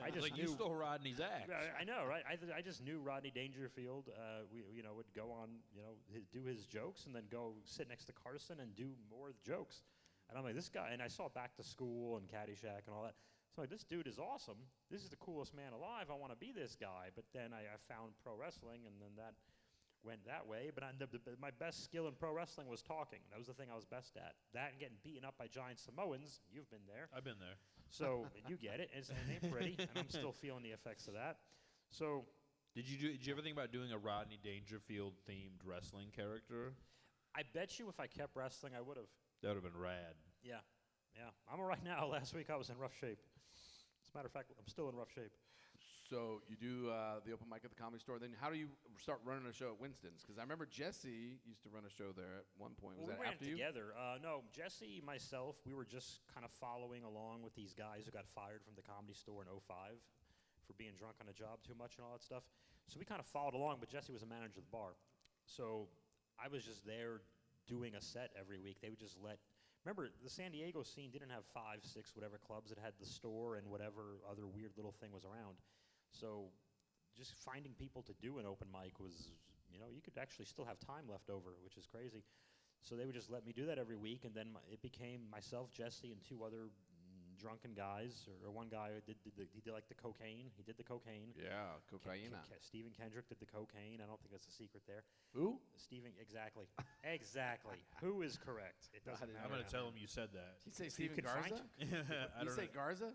I just like knew. you stole Rodney's act. I know, right? I just knew Rodney Dangerfield. Would go on, do his jokes, and then go sit next to Carson and do more of the jokes. And I'm like, this guy. And I saw Back to School and Caddyshack and all that. So like, this dude is awesome. This is the coolest man alive. I want to be this guy. But then I found pro wrestling, and then that went that way. But my best skill in pro wrestling was talking. That was the thing I was best at. That and getting beaten up by giant Samoans. You've been there. I've been there. So you get it. It ain't pretty, and I'm still feeling the effects of that. So Did you ever think about doing a Rodney Dangerfield themed wrestling character? I bet you if I kept wrestling, I would have. That would have been rad. Yeah. I'm all right now. Last week I was in rough shape. As a matter of fact, I'm still in rough shape. So you do the open mic at the Comedy Store. Then how do you start running a show at Winston's? Because I remember Jesse used to run a show there at one point. Was We that ran after it you? together. No, Jesse, myself, we were just kind of following along with these guys who got fired from the Comedy Store in '05 for being drunk on a job too much and all that stuff. So we kind of followed along, but Jesse was a manager of the bar. So I was just there doing a set every week. They would just let remember, the San Diego scene didn't have 5, 6, whatever clubs. It had the store and whatever other weird little thing was around. So just finding people to do an open mic was, you could actually still have time left over, which is crazy. So they would just let me do that every week, and then it became myself, Jesse, and 2 other drunken guys, or one guy who did the cocaine. He did the cocaine. Yeah, cocaine. Stephen Kendrick did the cocaine. I don't think that's a secret there. Who? Stephen, exactly. Exactly. Who is correct? It doesn't matter. I'm going to tell him you said that. Did you say If you Steven could find Garza? I You don't say know. Garza?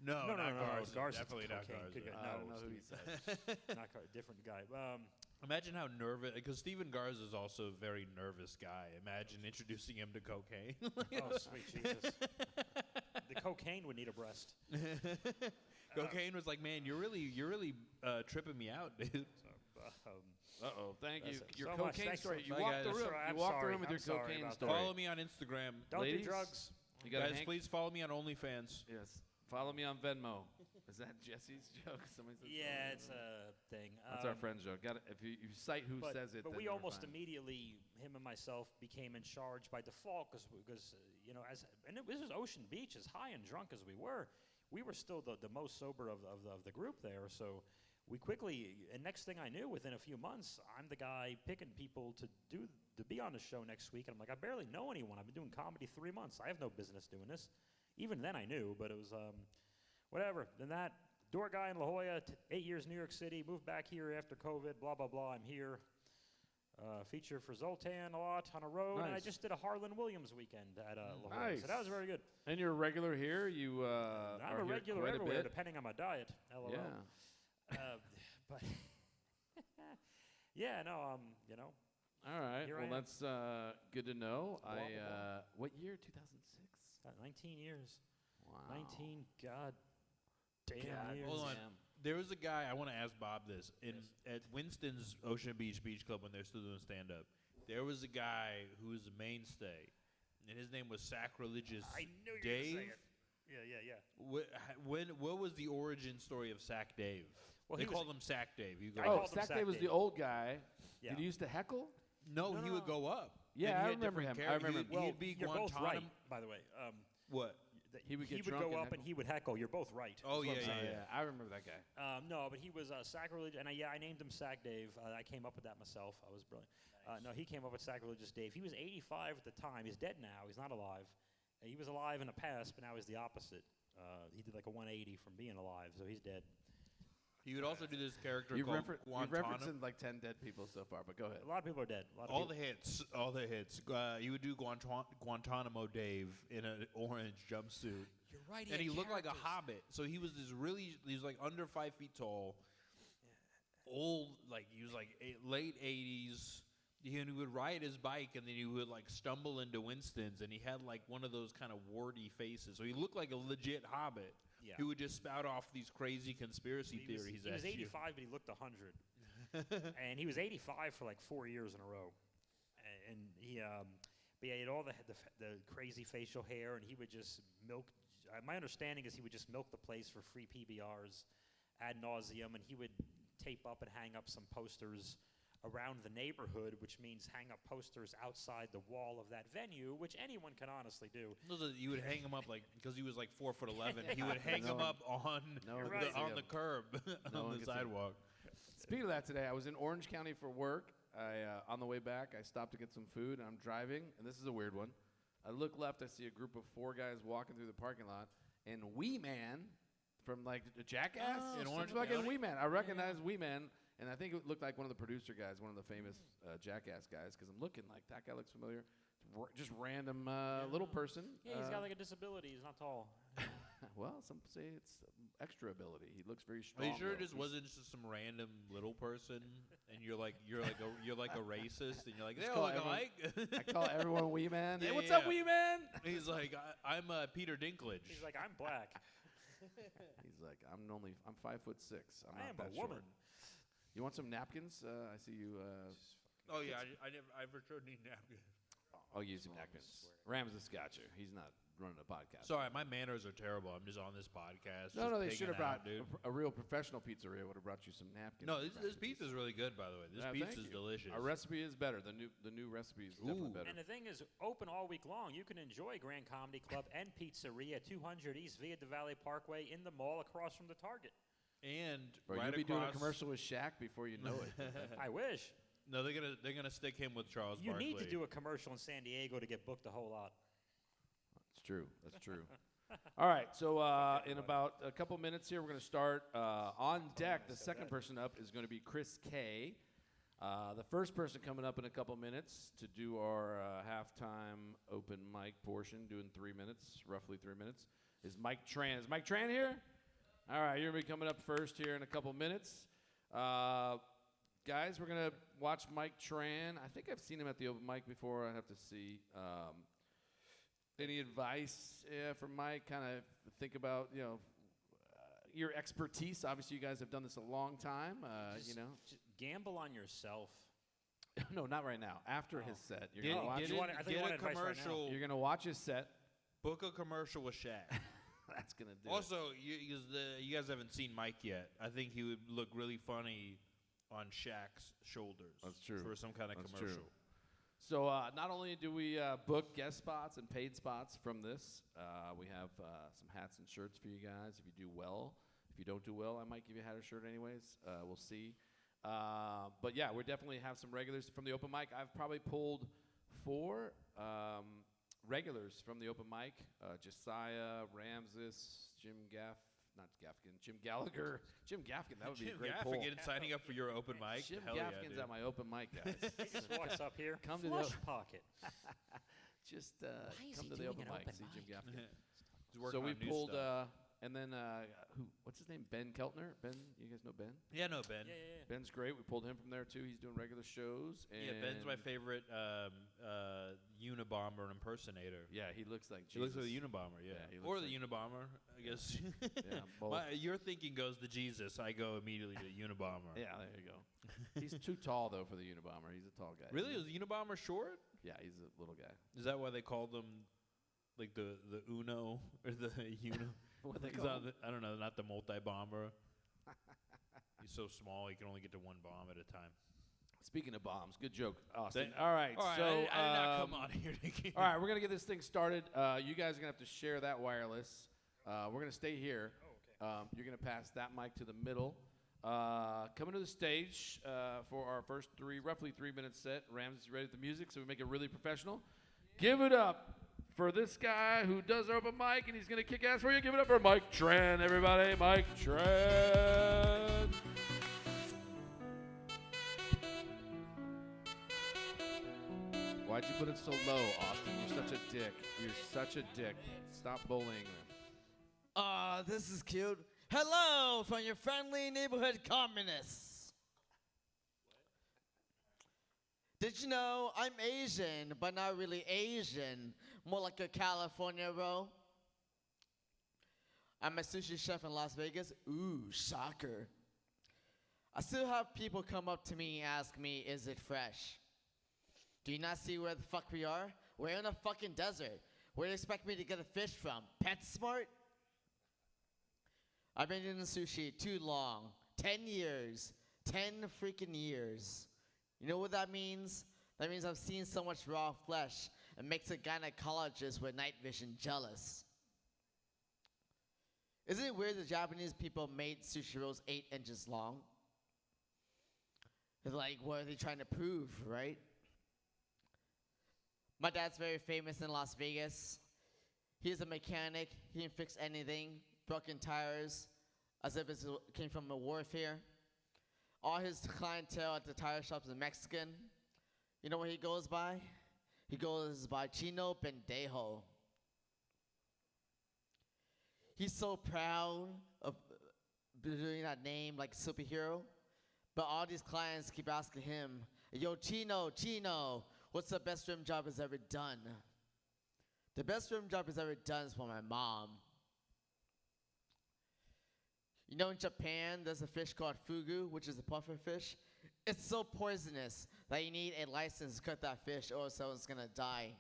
No, No, not Garza. Garza. Garza's Definitely not cocaine. Garza. Good guy. I No, don't know who he said. Not different guy. Imagine how nervous, because Steven Garza is also a very nervous guy. Imagine introducing him to cocaine. Oh, sweet Jesus. The cocaine would need a breast. Cocaine was like, man, you're really tripping me out, dude. Uh-oh, thank you. That's it. Your So much. cocaine Thanks story. so You much. walked the Guys. room. Sorry, You I'm walked the sorry. room with I'm your sorry cocaine about that. story. Follow me on Instagram. Don't Ladies? do drugs. You got a Guys, hank- please follow me on OnlyFans. Yes. Follow me on Venmo. Is that Jesse's joke? Somebody said Yeah, something. it's a thing. That's our friend's joke. If you cite who says it, But then we you're almost fine. immediately, him and myself, became in charge by default because this was Ocean Beach, as high and drunk as we were still the most sober of the group there. So we quickly, and next thing I knew, within a few months, I'm the guy picking people to be on the show next week. And I'm like, I barely know anyone. I've been doing comedy 3 months. I have no business doing this. Even then I knew, but it was whatever. Then that door guy in La Jolla, 8 years New York City, moved back here after COVID, blah, blah, blah. I'm here. Feature for Zoltan a lot on a road. And I Nice. just did a Harlan Williams weekend at La Jolla. Nice. So that was very good. And you're a regular here. You I'm are a here regular quite everywhere, a bit. depending on my diet. LOL. Yeah. But yeah, no, All right. Here I Well, am. that's good to know. Blah, blah, blah. What year? 2006. 19 years. Wow. 19, God damn God years. Hold on. There was a guy, I want to ask Bob this. At Winston's Ocean Beach Club when they're still doing stand-up, there was a guy who was a mainstay, and his name was Sacrilegious I knew you were Dave. gonna say it. Yeah. What was the origin story of Sack Dave? Well, They he was- called him Sack Dave. You go, I Oh, called him Sack Sack Day was Dave. the old guy. Yeah. Did he used to heckle? no, No, he no, would no. go up. Yeah, and he I had remember different him. I characters. remember. Well, He'd be you're both right, Guantanamo. by the way. What? He would get would drunk go and up and he would heckle. You're both right. Oh, is what I'm yeah, saying. I remember that guy. No, but he was sacrilegious, and I named him Sack Dave. I came up with that myself. I was brilliant. No, he came up with Sacrilegious Dave. He was 85 at the time. He's dead now. He's not alive. He was alive in the past, but now he's the opposite. He did like a 180 from being alive, so he's dead. He would also do this character You've called referenced Guantanamo. in like 10 dead people so far, but go ahead. A lot of people are dead. A lot of All people. the hits. You would do Guantanamo Dave in an orange jumpsuit. You're right. And he looked like a hobbit. So he was he was like under 5 feet tall, old, like he was like late 80s. He would ride his bike, and then he would like stumble into Winston's, and he had like one of those kind of warty faces. So he looked like a legit hobbit Yeah. who would just spout off these crazy conspiracy He was, theories he was at you. 85, but he looked 100. And he was 85 for like 4 years in a row. And he, but yeah, he had all the crazy facial hair, and he would just milk. My understanding is he would just milk the place for free PBRs ad nauseum, and he would tape up and hang up some posters around the neighborhood, which means hang up posters outside the wall of that venue, which anyone can honestly do. You would hang him up like because he was like 4'11". He would hang No him one- up on no one can see on him. the curb No one on the can see him. sidewalk. Speaking of that today, I was in Orange County for work. On the way back, I stopped to get some food, and I'm driving, and this is a weird one. I look left, I see a group of 4 guys walking through the parking lot, and Wee Man from like Jackass Oh, in Steve Orange fucking County. Wee Man. I recognize Wee Man, and I think it looked like one of the producer guys, one of the famous Jackass guys, because I'm looking like that guy looks familiar. Just random little person. Yeah, he's got like a disability. He's not tall. Well, some say it's extra ability. He looks very Are strong. you sure it though. just wasn't just some random little person, and you're like a racist, and you're like they Just all call look everyone- alike. I call everyone Wee Man. Hey, Yeah, what's yeah. up, Wee Man? He's like I'm Peter Dinklage. He's like, I'm black. He's like, I'm 5'6". I'm I not am that a woman. Short. You want some napkins? I see you. Oh yeah, I for sure need napkins. I'll use some napkins. Rams has got you. He's not running a podcast. Sorry, my manners are terrible. I'm just on this podcast. No, just they pigging should have out, brought dude. a real professional pizzeria would have brought you some napkins. No, and this some pizza is really good, by the way. This thank pizza is you. delicious. Our recipe is better. The new recipe is definitely Ooh. better. And the thing is, open all week long. You can enjoy Grand Comedy Club and Pizzeria, 200 East Via de Valle Parkway in the mall across from the Target. And Bro, right you'll be across, doing a commercial with Shaq before you know it. I wish. No, they're gonna stick him with Charles You Barkley. need to do a commercial in San Diego to get booked a whole lot. It's true. That's true. All right. So in about a couple minutes here, we're going to start on deck. The second person up is going to be Chris K. The first person coming up in a couple minutes to do our halftime open mic portion, doing 3 minutes, roughly 3 minutes, is Mike Tran. Is Mike Tran here? All right. You're going to be coming up first here in a couple minutes. Guys, we're going to watch Mike Tran. I think I've seen him at the open mic before. I have to see. Any advice for Mike? Kind of think about, your expertise. Obviously, you guys have done this a long time. Just gamble on yourself. No, not right now. After his set, you're Get, gonna watch get, it. you want- I think you get want a advice right now. commercial. You're gonna watch his set. Book a commercial with Shaq. That's gonna do it. Also, you guys haven't seen Mike yet. I think he would look really funny on Shaq's shoulders. That's true. For some kind of That's commercial. true. So not only do we book guest spots and paid spots from this, we have some hats and shirts for you guys. If you do well, if you don't do well, I might give you a hat or shirt anyways. We'll see. But yeah, we definitely have some regulars from the open mic. I've probably pulled 4 regulars from the open mic: Josiah, Ramses, Jim Gallagher. Jim Gaffigan, that would be Jim a great pull. Gaffigan signing up for your open mic. Jim Hell yeah, Gaffigan's dude. at my open mic, guys. He just walks up here. Come to the flush o- pocket. Just is come he to the doing open an mic, open see Jim mic? Gaffigan. He's working So we on new pulled, stuff. and then what's his name? Ben Keltner. Ben, you guys know Ben? Yeah, no, Ben. Yeah. Ben's great. We pulled him from there too. He's doing regular shows. And Yeah, Ben's my favorite Unabomber impersonator. Yeah, he looks like He Jesus. looks like a Unabomber, yeah. Yeah, he Or looks the Unabomber, I guess. Yeah, both. Your thinking goes to Jesus. I go immediately to Unabomber. Yeah, there you go. He's too tall though for the Unabomber. He's a tall guy. Really? Is the Unabomber short? Yeah, he's a little guy. Is that why they called them like the Uno or the Uno? What they He's call not the- I don't know, not the multi-bomber. He's so small he can only get to one bomb at a time. Speaking of bombs, good joke, Austin. They- all right, All right, so I did not come on here to all right, we're gonna get this thing started. You guys are gonna have to share that wireless. We're gonna stay here. You're gonna pass that mic to the middle. Coming to the stage for our first roughly 3 minute set. Rams is ready with the music, so we make it really professional. Give it up for this guy who does our open mic, and he's gonna kick ass for you. Give it up for Mike Tran, everybody. Mike Tran. Why'd you put it so low, Austin? You're such a dick. You're such a dick. Stop bullying them. This is cute. Hello from your friendly neighborhood communists. Did you know I'm Asian, but not really Asian, more like a California roll? I'm a sushi chef in Las Vegas. Ooh, shocker. I still have people come up to me and ask me, is it fresh? Do you not see where the fuck we are? We're in a fucking desert. Where do you expect me to get a fish from? PetSmart? I've been doing sushi too long. 10 years. 10 freaking years. You know what that means? That means I've seen so much raw flesh. It makes a gynecologist with night vision jealous. Isn't it weird the Japanese people made sushi rolls 8 inches long? They're like, what are they trying to prove, right? My dad's very famous in Las Vegas. He's a mechanic. He can fix anything. Broken tires, as if it came from a warfare. All his clientele at the tire shops is Mexican. You know what he goes by? He goes by Chino Pendejo. He's so proud of doing that name like superhero. But all these clients keep asking him, yo, Chino, what's the best rim job he's ever done? The best rim job he's ever done is for my mom. You know, in Japan, there's a fish called fugu, which is a puffer fish. It's so poisonous that you need a license to cut that fish or someone's gonna die.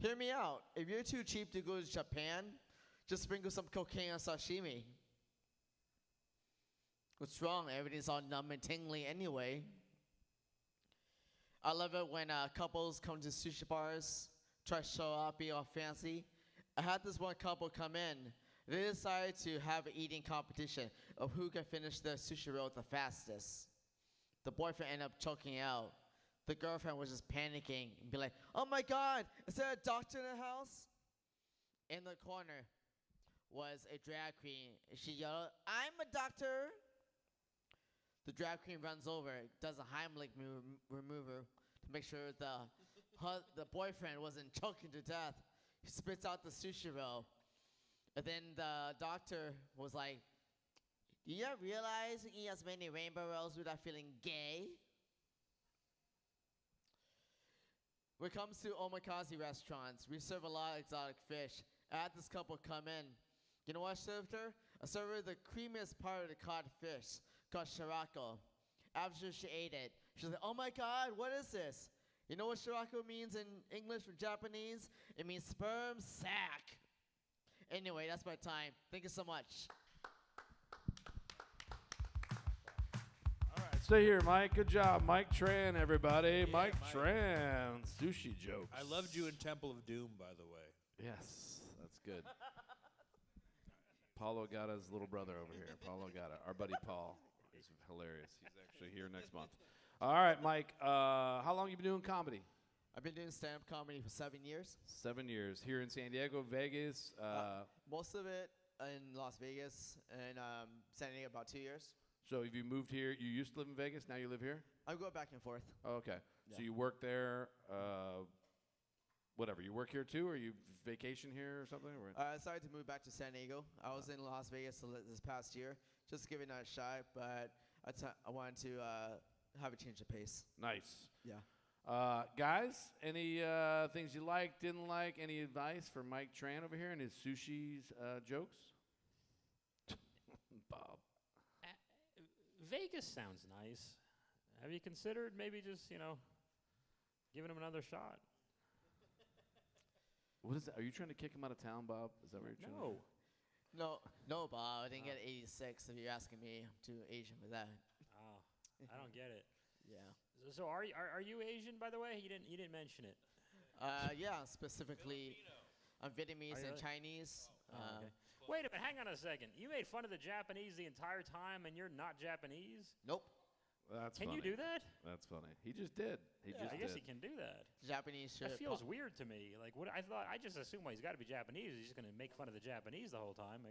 Hear me out. If you're too cheap to go to Japan, just sprinkle some cocaine on sashimi. What's wrong? Everything's all numb and tingly anyway. I love it when couples come to sushi bars, try to show off, be all fancy. I had this one couple come in. They decided to have an eating competition of who can finish the sushi roll the fastest. The boyfriend ended up choking out. The girlfriend was just panicking and be like, "Oh my God, is there a doctor in the house?" In the corner was a drag queen. She yelled, "I'm a doctor." The drag queen runs over, does a Heimlich remover to make sure the boyfriend wasn't choking to death. He spits out the sushi roll. And then the doctor was like, "Do you realize you eat as many rainbow rolls without feeling gay?" When it comes to omakase restaurants, we serve a lot of exotic fish. I had this couple come in. You know what I served her? I served her the creamiest part of the cod fish called shirako. After she ate it, she's like, "Oh my God, what is this?" You know what shirako means in English or Japanese? It means sperm sac. Anyway, that's my time. Thank you so much. All right, stay here, Mike. Good job, Mike Tran, everybody. Yeah, Mike Mike. Tran, sushi jokes. I loved you in Temple of Doom, by the way. Yes, that's good. Paulo Gatta's little brother over here. Paulo Gatta, our buddy Paul. He's hilarious. He's actually here next month. All right, Mike. How long you been doing comedy? I've been doing stand-up comedy for 7 years. 7 years. Here in San Diego, Vegas. Most of it in Las Vegas and San Diego about 2 years. So have you moved here? You used to live in Vegas. Now you live here? I go back and forth. Oh, okay. So Yeah. you work there. Whatever. You work here too, or you vacation here or something? Or? I decided to move back to San Diego. I was in Las Vegas this past year, just giving it a shot, but I wanted to have a change of pace. Nice. Yeah. Guys, any things you like, didn't like? Any advice for Mike Tran over here and his sushi's jokes? Bob. Vegas sounds nice. Have you considered maybe just, giving him another shot? What is that? Are you trying to kick him out of town, Bob? Is that what you're trying to No. No, Bob. I didn't get 86. If you're asking me, I'm too Asian for that. Oh, I don't get it. Yeah. So are you Asian, by the way? You didn't mention it. Yeah. Specifically, I'm Vietnamese Are you and really? Chinese. Okay. Wait a minute. Hang on a second. You made fun of the Japanese the entire time, and you're not Japanese? Nope. That's Can funny. you do that? That's funny. He just did. He Yeah, just I guess did. he can do that. Japanese shit. That feels weird to me. Like, what I just assumed, well, he's got to be Japanese. He's just going to make fun of the Japanese the whole time.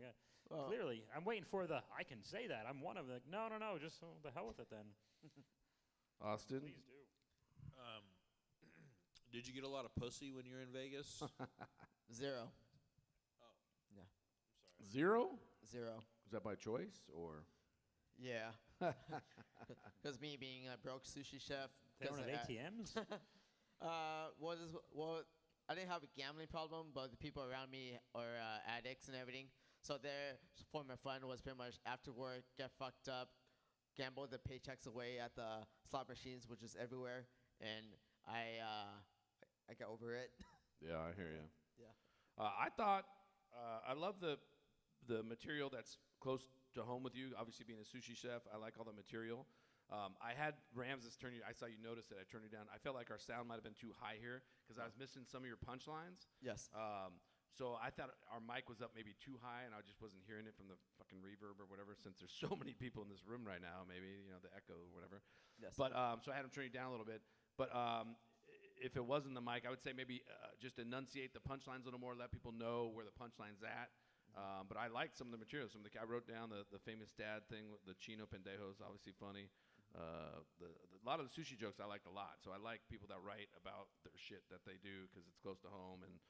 Well, Clearly, I'm waiting for I can say that. I'm one of them. Like, no, just the hell with it then. Austin? Please do. Did you get a lot of pussy when you're in Vegas? 0. 0? 0. Is that by choice or? Yeah. Because me being a broke sushi chef. They don't 'cause have I- ATMs? I didn't have a gambling problem, but the people around me are addicts and everything. So their form of fun was pretty much after work, get fucked up, gamble the paychecks away at the slot machines, which is everywhere, and I got over it. Yeah, I hear you. Yeah. I thought I love the material that's close to home with you. Obviously, being a sushi chef, I like all the material. I had Ramses turn you. I saw you notice it. I turned you down. I felt like our sound might have been too high here because I was missing some of your punchlines. Yes. So I thought our mic was up maybe too high, and I just wasn't hearing it from the fucking reverb or whatever. Since there's so many people in this room right now, maybe the echo or whatever. Yes. But so I had him turn you down a little bit. But if it wasn't the mic, I would say maybe just enunciate the punchlines a little more, let people know where the punchline's at. But I liked some of the material. I wrote down the famous dad thing with the Chino Pendejo is obviously funny. A lot of the sushi jokes I liked a lot. So I like people that write about their shit that they do because it's close to home. And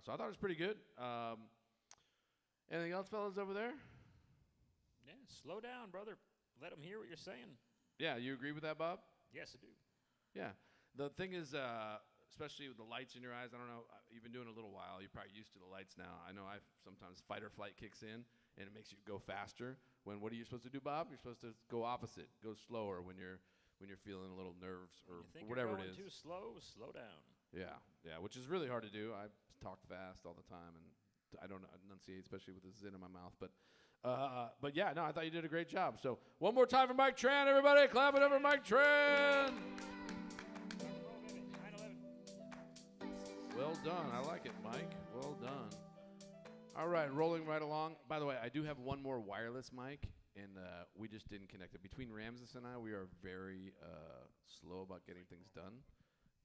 so I thought it was pretty good. Anything else, fellas, over there? Yeah, slow down, brother. Let them hear what you're saying. Yeah, you agree with that, Bob? Yes, I do. Yeah. The thing is, especially with the lights in your eyes, I don't know, you've been doing it a little while. You're probably used to the lights now. I know sometimes fight or flight kicks in, and it makes you go faster. What are you supposed to do, Bob? You're supposed to go opposite, go slower when you're feeling a little nerves or You think whatever you're it going is. too slow? Slow down. Yeah, which is really hard to do. I talk fast all the time, and I don't enunciate, especially with the zin in my mouth. But yeah, no, I thought you did a great job. So one more time for Mike Tran, everybody. Clap it up for Mike Tran. Well done. I like it, Mike. Well done. All right, rolling right along. By the way, I do have one more wireless mic, and we just didn't connect it. Between Ramses and I, we are very slow about getting things done.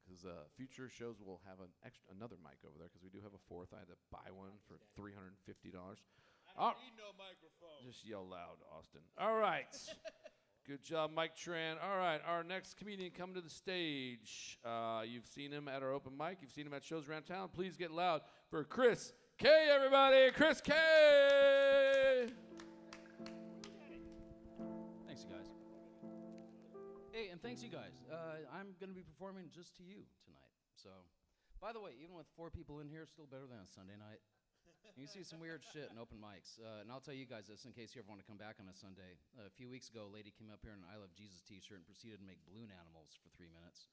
Because future shows will have another mic over there, because we do have a fourth. I had to buy one for $350. I don't need no microphone. Just yell loud, Austin. All right. Good job, Mike Tran. All right, our next comedian coming to the stage. You've seen him at our open mic. You've seen him at shows around town. Please get loud for Chris K, everybody. Chris K. Thanks, you guys. Hey, and thanks, you guys. I'm going to be performing just to you tonight. So, by the way, even with 4 people in here, still better than a Sunday night. You see some weird shit in open mics. And I'll tell you guys this in case you ever want to come back on a Sunday. A few weeks ago, a lady came up here in an I Love Jesus t-shirt and proceeded to make balloon animals for 3 minutes,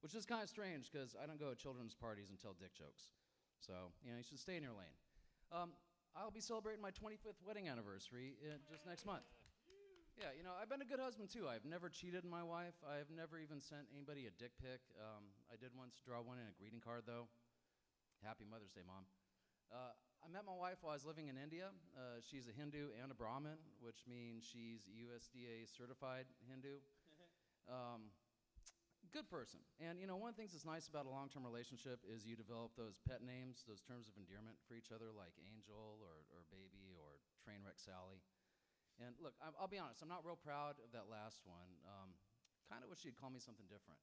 which is kind of strange because I don't go to children's parties and tell dick jokes. So, you should stay in your lane. I'll be celebrating my 25th wedding anniversary just next month. Yeah, I've been a good husband, too. I've never cheated on my wife. I've never even sent anybody a dick pic. I did once draw one in a greeting card, though. Happy Mother's Day, Mom. I met my wife while I was living in India. She's a Hindu and a Brahmin, which means she's USDA certified Hindu. Good person. And, one of the things that's nice about a long-term relationship is you develop those pet names, those terms of endearment for each other, like Angel or Baby or Trainwreck Sally. And look, I'll be honest, I'm not real proud of that last one. Kind of wish you'd call me something different.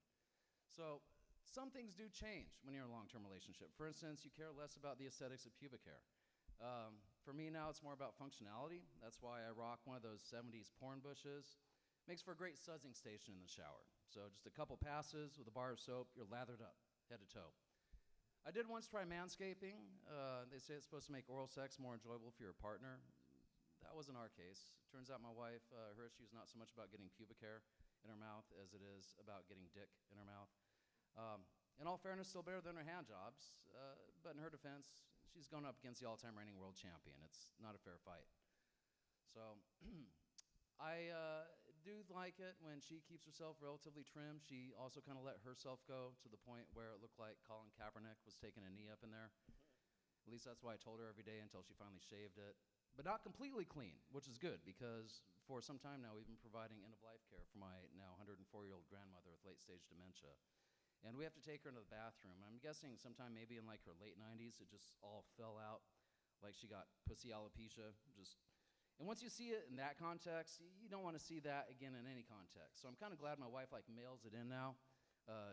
So some things do change when you're in a long-term relationship. For instance, you care less about the aesthetics of pubic hair. For me now, it's more about functionality. That's why I rock one of those 70s porn bushes. Makes for a great sudsing station in the shower. So just a couple passes with a bar of soap, you're lathered up, head to toe. I did once try manscaping. They say it's supposed to make oral sex more enjoyable for your partner. That wasn't our case. Turns out my wife, her issue is not so much about getting pubic hair in her mouth as it is about getting dick in her mouth. In all fairness, still better than her hand jobs. But in her defense, she's going up against the all-time reigning world champion. It's not a fair fight. So I do like it when she keeps herself relatively trim. She also kind of let herself go to the point where it looked like Colin Kaepernick was taking a knee up in there. At least that's what I told her every day until she finally shaved it. But not completely clean, which is good because for some time now we've been providing end-of-life care for my now 104-year-old grandmother with late-stage dementia. And we have to take her into the bathroom. I'm guessing sometime maybe in like her late 90s, it just all fell out. Like she got pussy alopecia. And once you see it in that context, you don't want to see that again in any context. So I'm kind of glad my wife like mails it in now.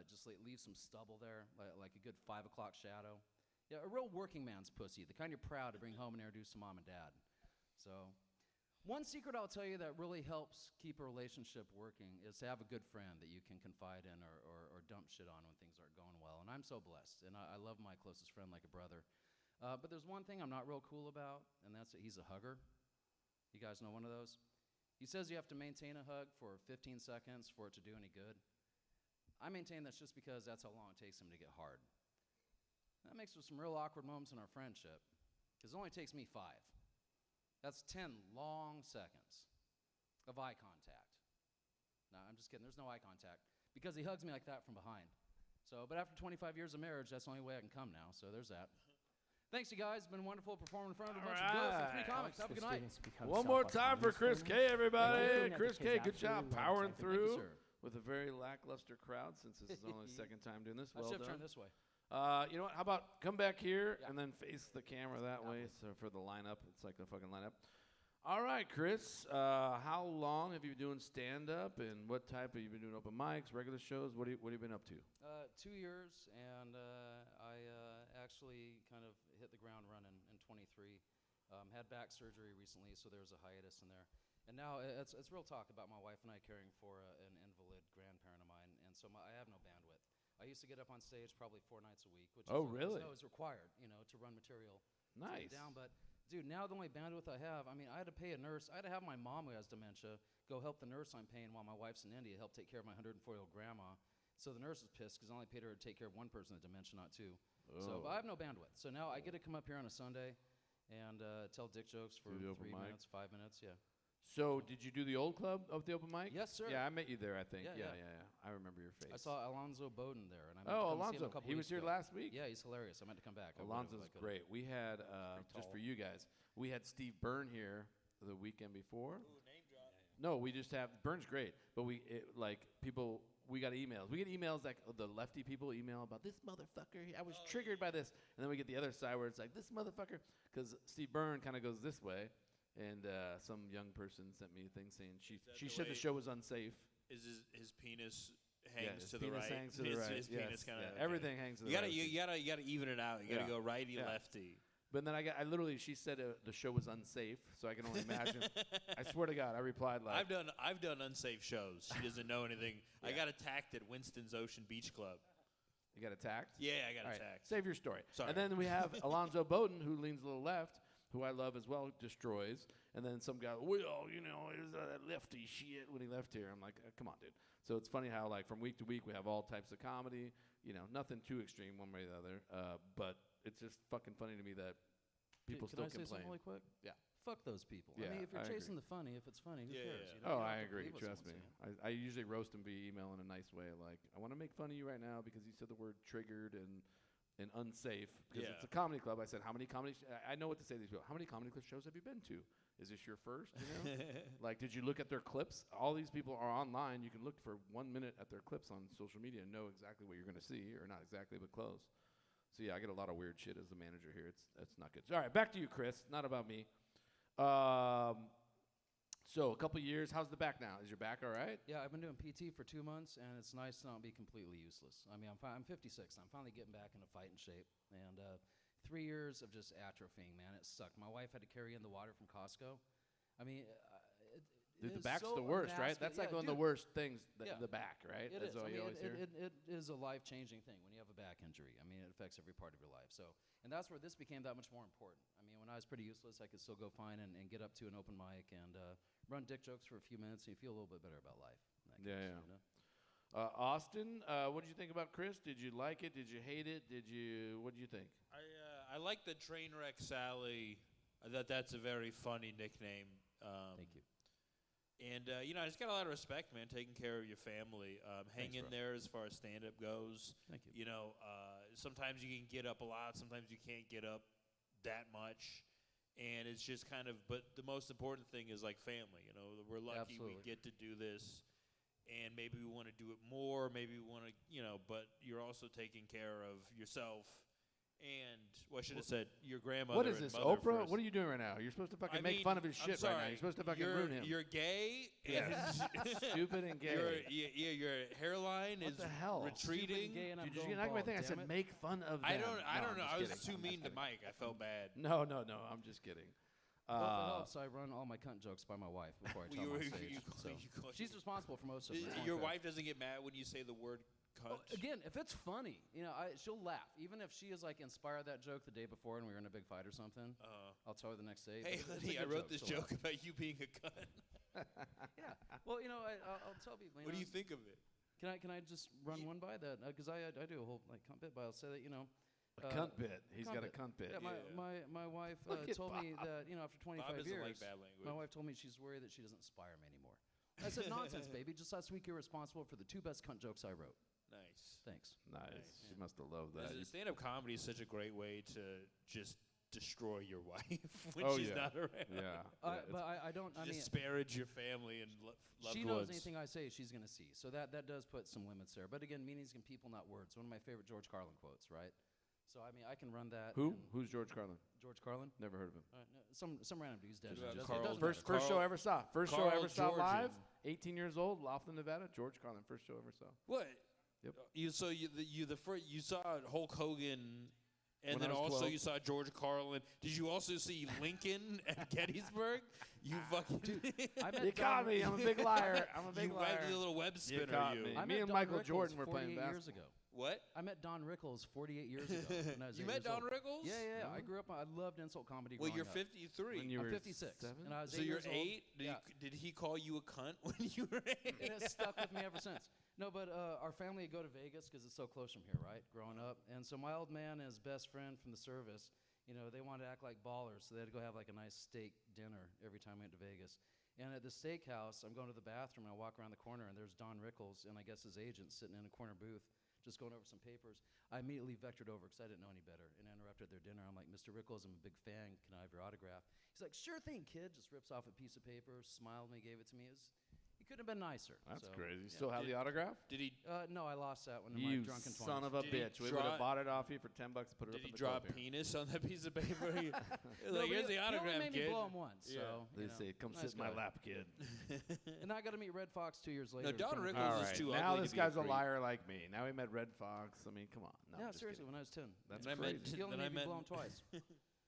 Just like leaves some stubble there, like a good 5 o'clock shadow. Yeah, a real working man's pussy, the kind you're proud to bring home and introduce to mom and dad. So one secret I'll tell you that really helps keep a relationship working is to have a good friend that you can confide in or dump shit on when things aren't going well. And I'm so blessed, and I love my closest friend like a brother. But there's one thing I'm not real cool about, and that's that he's a hugger. You guys know one of those? He says you have to maintain a hug for 15 seconds for it to do any good. I maintain that's just because that's how long it takes him to get hard. That makes for some real awkward moments in our friendship, because it only takes me 5. That's 10 long seconds of eye contact. No, I'm just kidding. There's no eye contact, because he hugs me like that from behind. So, but after 25 years of marriage, that's the only way I can come now, so there's that. Thanks, you guys. It's been wonderful performing in front of a bunch of girls and 3 comics. Have a good night. One more time for Chris K, everybody. Chris K, good job powering through with a very lackluster crowd since this is only the second time doing this. Well I should done. have turned this way. You know what? How about come back here and then face the camera that way so for the lineup. It's like a fucking lineup. All right, Chris. How long have you been doing stand-up, and what type have you been doing? Open mics, regular shows? What have you been up to? 2 years, and I actually kind of hit the ground running in 23. Had back surgery recently, so there was a hiatus in there. And now it's real talk about my wife and I caring for an invalid grandparent of mine, and so I have no bandwidth. I used to get up on stage probably 4 nights a week, which is required, to run material. Nice. Down, but dude, now the only bandwidth I have, I had to pay a nurse. I had to have my mom who has dementia go help the nurse I'm paying while my wife's in India help take care of my 104-year-old grandma. So the nurse was pissed because I only paid her to take care of one person with dementia, not two. So but I have no bandwidth. So now I get to come up here on a Sunday and tell dick jokes for Do the 3 open mic? minutes, 5 minutes. Yeah. So did you do the old club of the open mic? Yes, sir. Yeah, I met you there, I think. Yeah, Yeah, yeah. I remember your face. I saw Alonzo Bowden there, and I meant to Oh, come see him Alonzo. a couple He was weeks here ago. last week. Yeah, he's hilarious. I meant to come back. I would've, Alonzo's I could've. great. We had, Pretty just for tall. you guys, we had Steve Byrne here the weekend before. No, we just have, Byrne's great, but we got emails. We get emails like the lefty people email about this motherfucker. I was triggered by this. And then we get the other side where it's like, this motherfucker. Because Steve Byrne kind of goes this way. And some young person sent me a thing saying she said the show was unsafe. Is his penis Yeah, hangs his to the penis right? hangs to the right. His penis Yes, kind of yeah. Everything hangs to the You gotta, right. you gotta even it out. You gotta Yeah. go righty Yeah. lefty. But then she said the show was unsafe, so I can only imagine. I swear to God, I replied like, I've done unsafe shows. She doesn't know anything. I Yeah. got attacked at Winston's Ocean Beach Club. you got attacked? Yeah, I got All right, attacked. save your story. Sorry. And then we have Alonzo Bowden, who leans a little left, who I love as well, destroys. And then some guy, well, is that lefty shit when he left here. I'm like, come on, dude. So it's funny how, like, from week to week, we have all types of comedy. Nothing too extreme one way or the other. But it's just fucking funny to me that people Can still I say something complain. really quick? Yeah. Fuck those people. Yeah, I mean, if you're I chasing the funny, if it's funny, who Yeah, cares? yeah. You know, Oh, you don't I have to agree. believe what Trust me. someone's saying. I usually roast them via email in a nice way. Like, I want to make fun of you right now because you said the word triggered and unsafe. Because Yeah. it's a comedy club. I said, how many comedy? I know what to say to these people. How many comedy club shows have you been to? Is this your first? Like, did you look at their clips? All these people are online. You can look for 1 minute at their clips on social media and know exactly what you're going to see, or not exactly, but close. So yeah, I get a lot of weird shit as the manager here. It's not good. All right, back to you, Chris. Not about me. So a couple years. How's the back now? Is your back all right? Yeah, I've been doing PT for 2 months, and it's nice to not be completely useless. I mean, I'm 56. I'm finally getting back into fighting shape, and 3 years of just atrophying, man. It sucked. My wife had to carry in the water from Costco. I mean, Dude, it the back's so the worst, right? unmasculine. That's like Yeah, one of the dude, worst things. Yeah. The back, right? It That's is. all I you mean, always hear. it is a life-changing thing when you have a back injury. I mean, it affects every part of your life. So, and that's where this became that much more important. I mean, when I was pretty useless, I could still go fine and get up to an open mic and run dick jokes for a few minutes, and you feel a little bit better about life. in that Yeah, case, yeah. you know? Austin, what did you think about Chris? Did you like it? Did you hate it? What did you think? I like the Trainwreck Sally. That's a very funny nickname. Thank you. And I just got a lot of respect, man. Taking care of your family, hang Thanks, in bro. there as far as stand-up goes. Thank you. Sometimes you can get up a lot. Sometimes you can't get up that much. And it's just kind of, but the most important thing is like family. We're lucky we Absolutely. get to do this, and maybe we want to do it more. Maybe we want to, but you're also taking care of yourself. And what should have said your grandmother. What is and this, mother Oprah? first. What are you doing right now? You're supposed to fucking I make mean, fun of his I'm shit right now. sorry. You're supposed to fucking You're- ruin him. You're gay. Yes. Stupid and gay. Your hairline What is the hell? retreating. Gay and I'm Did you going not get my bald, thing? I damn said it. make fun of them. I don't I'm know. just I was kidding. too I'm mean just to Mike. I felt bad. No. I'm just kidding. Well, if it helps, I run all my cunt jokes by my wife before I tell them on stage. you so call- she's responsible for most of them. It's only Your fair. wife doesn't get mad when you say the word cunt. Again, if it's funny, she'll laugh. Even if she is like inspired that joke the day before and we were in a big fight or something, I'll tell her the next day. Hey, It's a honey, I good wrote this she'll joke about you being a cunt. laugh. Yeah. Well, I'll tell people. What do you think of it? Can I just run one by that? Because I do a whole cunt bit, but I'll say that A cunt bit. He's got a cunt bit. Yeah, my wife Look at told me Bob. that after 25 Bob doesn't years, like bad language. my wife told me she's worried that she doesn't inspire me anymore. I said, nonsense, baby. Just last week you were responsible for the 2 best cunt jokes I wrote. Nice. Thanks. Nice. She must have loved that. Stand-up comedy is such a great way to just destroy your wife when Oh, she's yeah. not around. Yeah. But I don't. I mean, Disparage your family and loved she knows ones. anything I say, she's gonna see. So that does put some limits there. But again, meanings and people, not words. One of my favorite George Carlin quotes, right? So I mean, I can run that. Who? and- Who's George Carlin? George Carlin? Never heard of him. No, some random dude's dead. What about It Carl- doesn't First matter. show I ever saw. First show I Carl ever saw live. Georgian. 18 years old, Laughlin, Nevada. George Carlin. First show I ever saw. What? Yep. You saw Hulk Hogan, and When then I was also 12. you saw George Carlin. Did you also see Lincoln at Gettysburg? You fucking I met You Don caught me. I'm a big liar. I'm a big you liar. wagged little web You spinner. caught You. me. I Me met and Don Michael Rickles Jordan were playing 48 years basketball. ago. What? I met Don Rickles 48 years ago. When I was You 8 met years Don old. Rickles? Yeah. I grew up. I loved insult comedy. Well, growing you're up. 53. When you I'm were 56, 7? and I was So 8 you're years old. 8. Yeah. Did he call you a cunt when you were 8? It has stuck with me ever since. No, but our family would go to Vegas because it's so close from here, right? Growing up, and so my old man and his best friend from the service, they wanted to act like ballers, so they had to go have like a nice steak dinner every time we went to Vegas. And at the steakhouse, I'm going to the bathroom and I walk around the corner and there's Don Rickles and I guess his agent sitting in a corner booth, just going over some papers. I immediately vectored over because I didn't know any better and interrupted their dinner. I'm like, Mr. Rickles, I'm a big fan. Can I have your autograph? He's like, sure thing, kid. Just rips off a piece of paper, smiled at me, gave it to me. He couldn't have been nicer. That's so, crazy. You yeah. still have the autograph? Did he? No, I lost that one in my You drunken 20s. son of a Did he bitch. We would have draw- bought it off you for $10 and put it Did up he in the draw a club here. penis on that piece of paper? No, Like, but here's the he autograph, only made kid. me blow him once, Yeah. so They say, come nice sit in my guy. lap, kid. And I got to meet Red Fox 2 years later. in Don front of Rickles All is right. too Now ugly this to be a guy's a creep. liar like me. Now he met Red Fox. I mean, come on. No, Yeah, I'm just seriously, kidding. when I was 10. That's And I met- crazy. He only Then I made me met- blow him twice.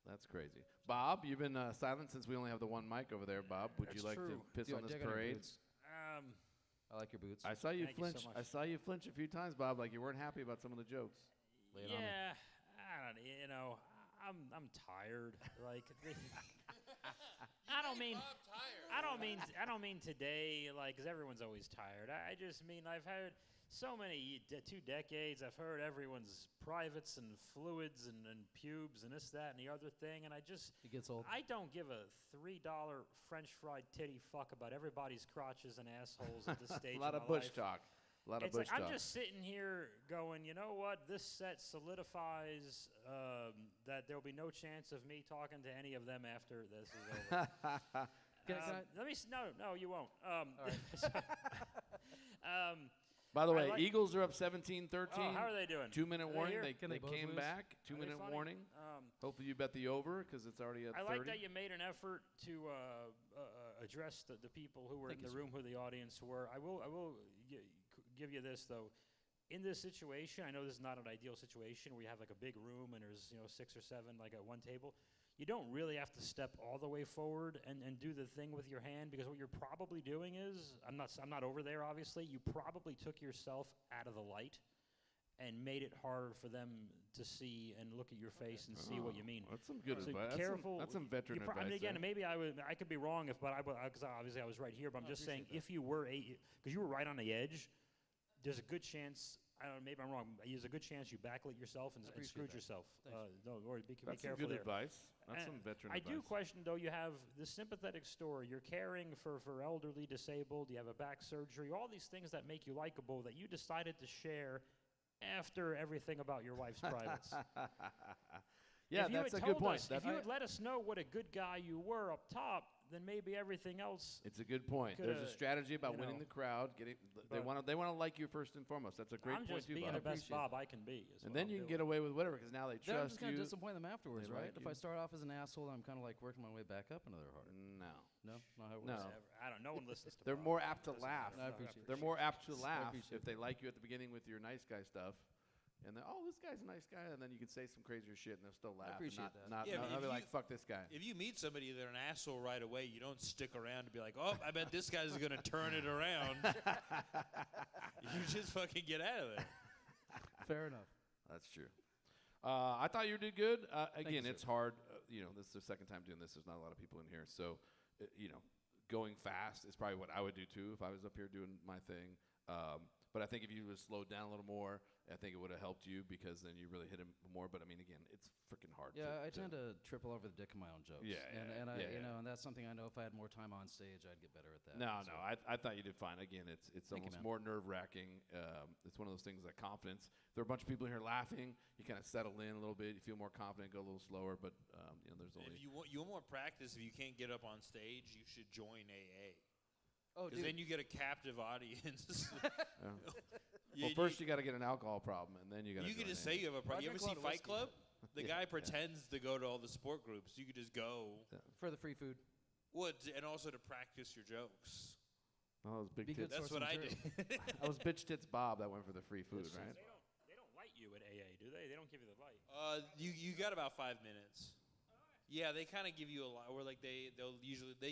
That's crazy. Bob, you've been silent since we only have the one mic over there. Bob, would you That's like to true. piss Dude, on I this dig on your parade? boots. Um, I like your boots. I saw you Thank you so flinch. much. I saw you flinch a few times, Bob, like you weren't happy about some of the jokes. Lay it on me. yeah, I don't. I'm tired. Like, I don't mean today. Like, 'cause everyone's always tired. I just mean I've had so many 2 decades. I've heard everyone's privates and fluids and pubes and this, that, and the other thing, and He gets old. I don't give a $3 French fried titty fuck about everybody's crotches and assholes at this stage. A lot of of my bush life. talk. A lot of It's bush like talk. I'm just sitting here going, you know what? This set solidifies that there will be no chance of me talking to any of them after this is over. Can I- Let me. No, you won't. By the I way, like- Eagles are up 17-13. Oh, how are they doing? 2-minute Are they warning. here? They, Can they they both came lose? back. Are they 2-minute funny? warning. Hopefully you bet the over because it's already at I 30. like that you made an effort to address the people who were Thank in you, the sir. room, who the audience were. I will give you this though. In this situation, I know this is not an ideal situation where you have like a big room and there's 6 or 7 like at one table. You don't really have to step all the way forward and do the thing with your hand, because what you're probably doing is, I'm not over there obviously, you probably took yourself out of the light and made it harder for them to see and look at your face and see what you mean. That's some good So advice. careful. That's some veteran I advice. mean, again, there. maybe I could be wrong because obviously I was right here, but I'm No, I just saying appreciate if you were because you were right on the edge, there's a good chance. I don't know, maybe I'm wrong. There's a good chance you backlit yourself and appreciate screwed that. yourself. Thanks. No, or be That's some careful good there. advice. That's And some veteran I advice. do question, though, you have the sympathetic story. You're caring for elderly disabled. You have a back surgery. All these things that make you likable that you decided to share after everything about your wife's privates. Yeah, If you that's had a good told point. us- That's if you had let us know what a good guy you were up top, then maybe everything else. it's a good point. There's a coulda, strategy about you winning know, the crowd. They but- want to like you first and foremost. That's a great I'm point just too, being Bob. the best Appreciate Bob I can be. is And what then I'm you can doing. get away with whatever because now they Then I'm trust just going you. to disappoint them afterwards, They right? like If you. I start off as an asshole, I'm kind of like working my way back up another harder. No. No, not how it No. works. I don't. No one listens to. They're Bob. more apt to Listen laugh. him. I appreciate it. They're more apt to I laugh appreciate if they like you at the beginning with your nice guy stuff. And then, oh, this guy's a nice guy. And then you can say some crazier shit and they'll still laugh. and appreciate not, that. Not, Yeah, not, but not if be you- like, fuck this guy. If you meet somebody they're an asshole right away, you don't stick around to be like, oh, I bet this guy's going to turn it around. You just fucking get out of it. Fair enough. That's true. I thought you did good. Again, you, it's sir. hard. This is the second time doing this. There's not a lot of people in here. So, going fast is probably what I would do too if I was up here doing my thing. But I think if you would have slowed down a little more, I think it would have helped you because then you really hit him more. But I mean, again, it's freaking hard. Yeah, I tend to triple over the dick of my own jokes. Yeah, and I, yeah, yeah. and that's something I know. If I had more time on stage, I'd get better at that. No, So- I thought you did fine. Again, it's Thank you, almost man. more nerve wracking. It's one of those things like confidence. There are a bunch of people here laughing. You kind of settle in a little bit. You feel more confident, go a little slower. But there's only If you want more practice, if you can't get up on stage, you should join AA. Oh, Because dude. then you get a captive audience. well, first you got to get an alcohol problem, and then you got to. You could just say you have a problem. You I ever drink a see lot of Fight Club? The Yeah, guy yeah. pretends to go to all the sport groups. You could just go. for the free food. And also to practice your jokes. Oh, it was big Be good tits. That's source what of I did. material. I was bitch tits Bob that went for the free food, That's true. right? They don't light you at AA, do they? They don't give you the light. You got about 5 minutes. Yeah, they kind of give you a lot. Or like they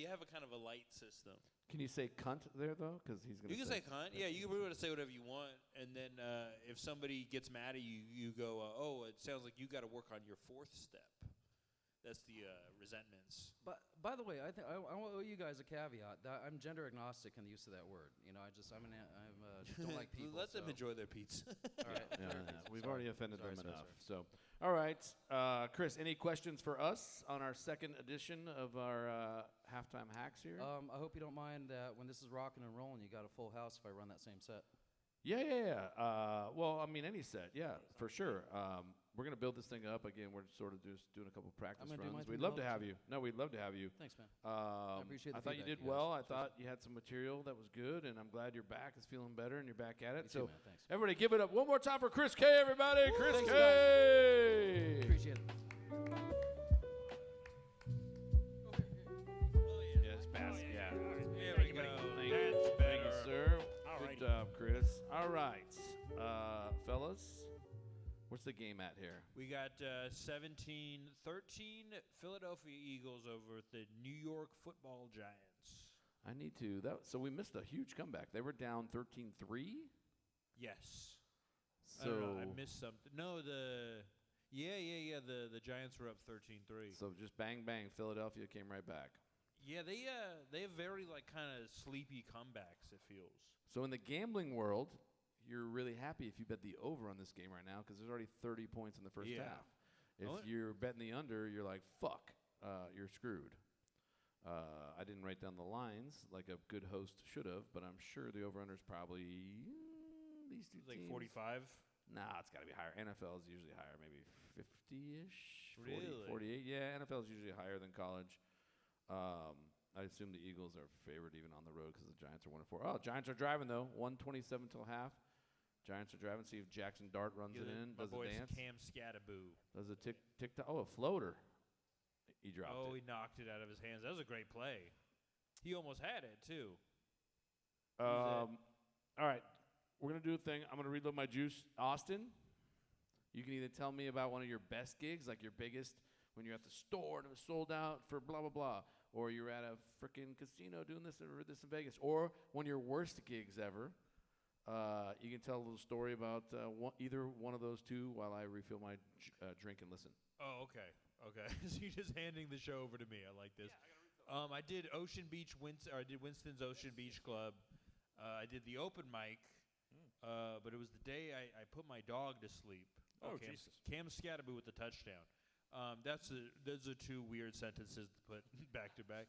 have a kind of a light system. Can you say cunt there though? Because he's gonna. You can say cunt. Yeah, you can be able to say whatever you want. And then if somebody gets mad at you, you go, oh, it sounds like you got to work on your 4th step. resentments. But by the way, I think I owe you guys a caveat. That I'm gender agnostic in the use of that word. You know, I don't like people. Let them so- enjoy their pizza. All right. We've Sorry. already offended Sorry, them sorry, enough. So, all right, Chris, any questions for us on our second edition of our halftime hacks here? I hope you don't mind that when this is rocking and rolling, you got a full house if I run that same set. Yeah. Well, I mean, any set, yeah, for sure. We're gonna build this thing up again. We're sort of just doing a couple practice gonna do my runs. thing We'd love to develop have you. No, we'd love to have you. Thanks, man. I appreciate the I thought you feedback, did you guys. well. I Seriously. thought you had some material that was good, and I'm glad your back is feeling better and you're back at it. You So, too, man. Thanks. everybody, give it up one more time for Chris K. Everybody, Chris Thanks, K. Appreciate it. Yes, pass. Yeah. There we go. Thank you. That's Thank better. you, sir. All Good right. job, Chris. All right, fellas, what's the game at here? We got 17-13 Philadelphia Eagles over the New York Football Giants. I need to. So we missed a huge comeback. They were down 13-3. Yes. So I don't know. I missed something. No, the Giants were up 13-3. So just bang bang, Philadelphia came right back. Yeah, they have very like kind of sleepy comebacks. It feels. So in the gambling world, you're really happy if you bet the over on this game right now because there's already 30 points in the first Yeah. half. If Oh. you're betting the under, you're like, fuck, you're screwed. I didn't write down the lines like a good host should have, but I'm sure the over-under is probably these two It's like teams. 45. Nah, it's got to be higher. NFL is usually higher, maybe 50-ish, 40, Really? 48. Yeah, NFL is usually higher than college. I assume the Eagles are favored even on the road because the Giants are 1-4. Oh, Giants are driving though. 1:27 till half. Giants are driving. See if Jackson Dart runs it in. My Does a boy's dance. Cam Scattaboo. Does a tick tock. Oh, a floater. He dropped Oh, it. he knocked it out of his hands. That was a great play. He almost had it too. All right, we're gonna do a thing. I'm gonna reload my juice. Austin, you can either tell me about one of your best gigs, like your biggest, when you're at the store and it was sold out for blah blah blah, or you're at a freaking casino doing this or this in Vegas, or one of your worst gigs ever. You can tell a little story about either one of those two while I refill my drink and listen. Oh, okay. So you're just handing the show over to me. I like this. I did I did Winston's Ocean Beach Club. I did the open mic, but it was the day I put my dog to sleep. Oh, Cam, Jesus. Cam Scattaboo with the touchdown. Those are two weird sentences to put back to back.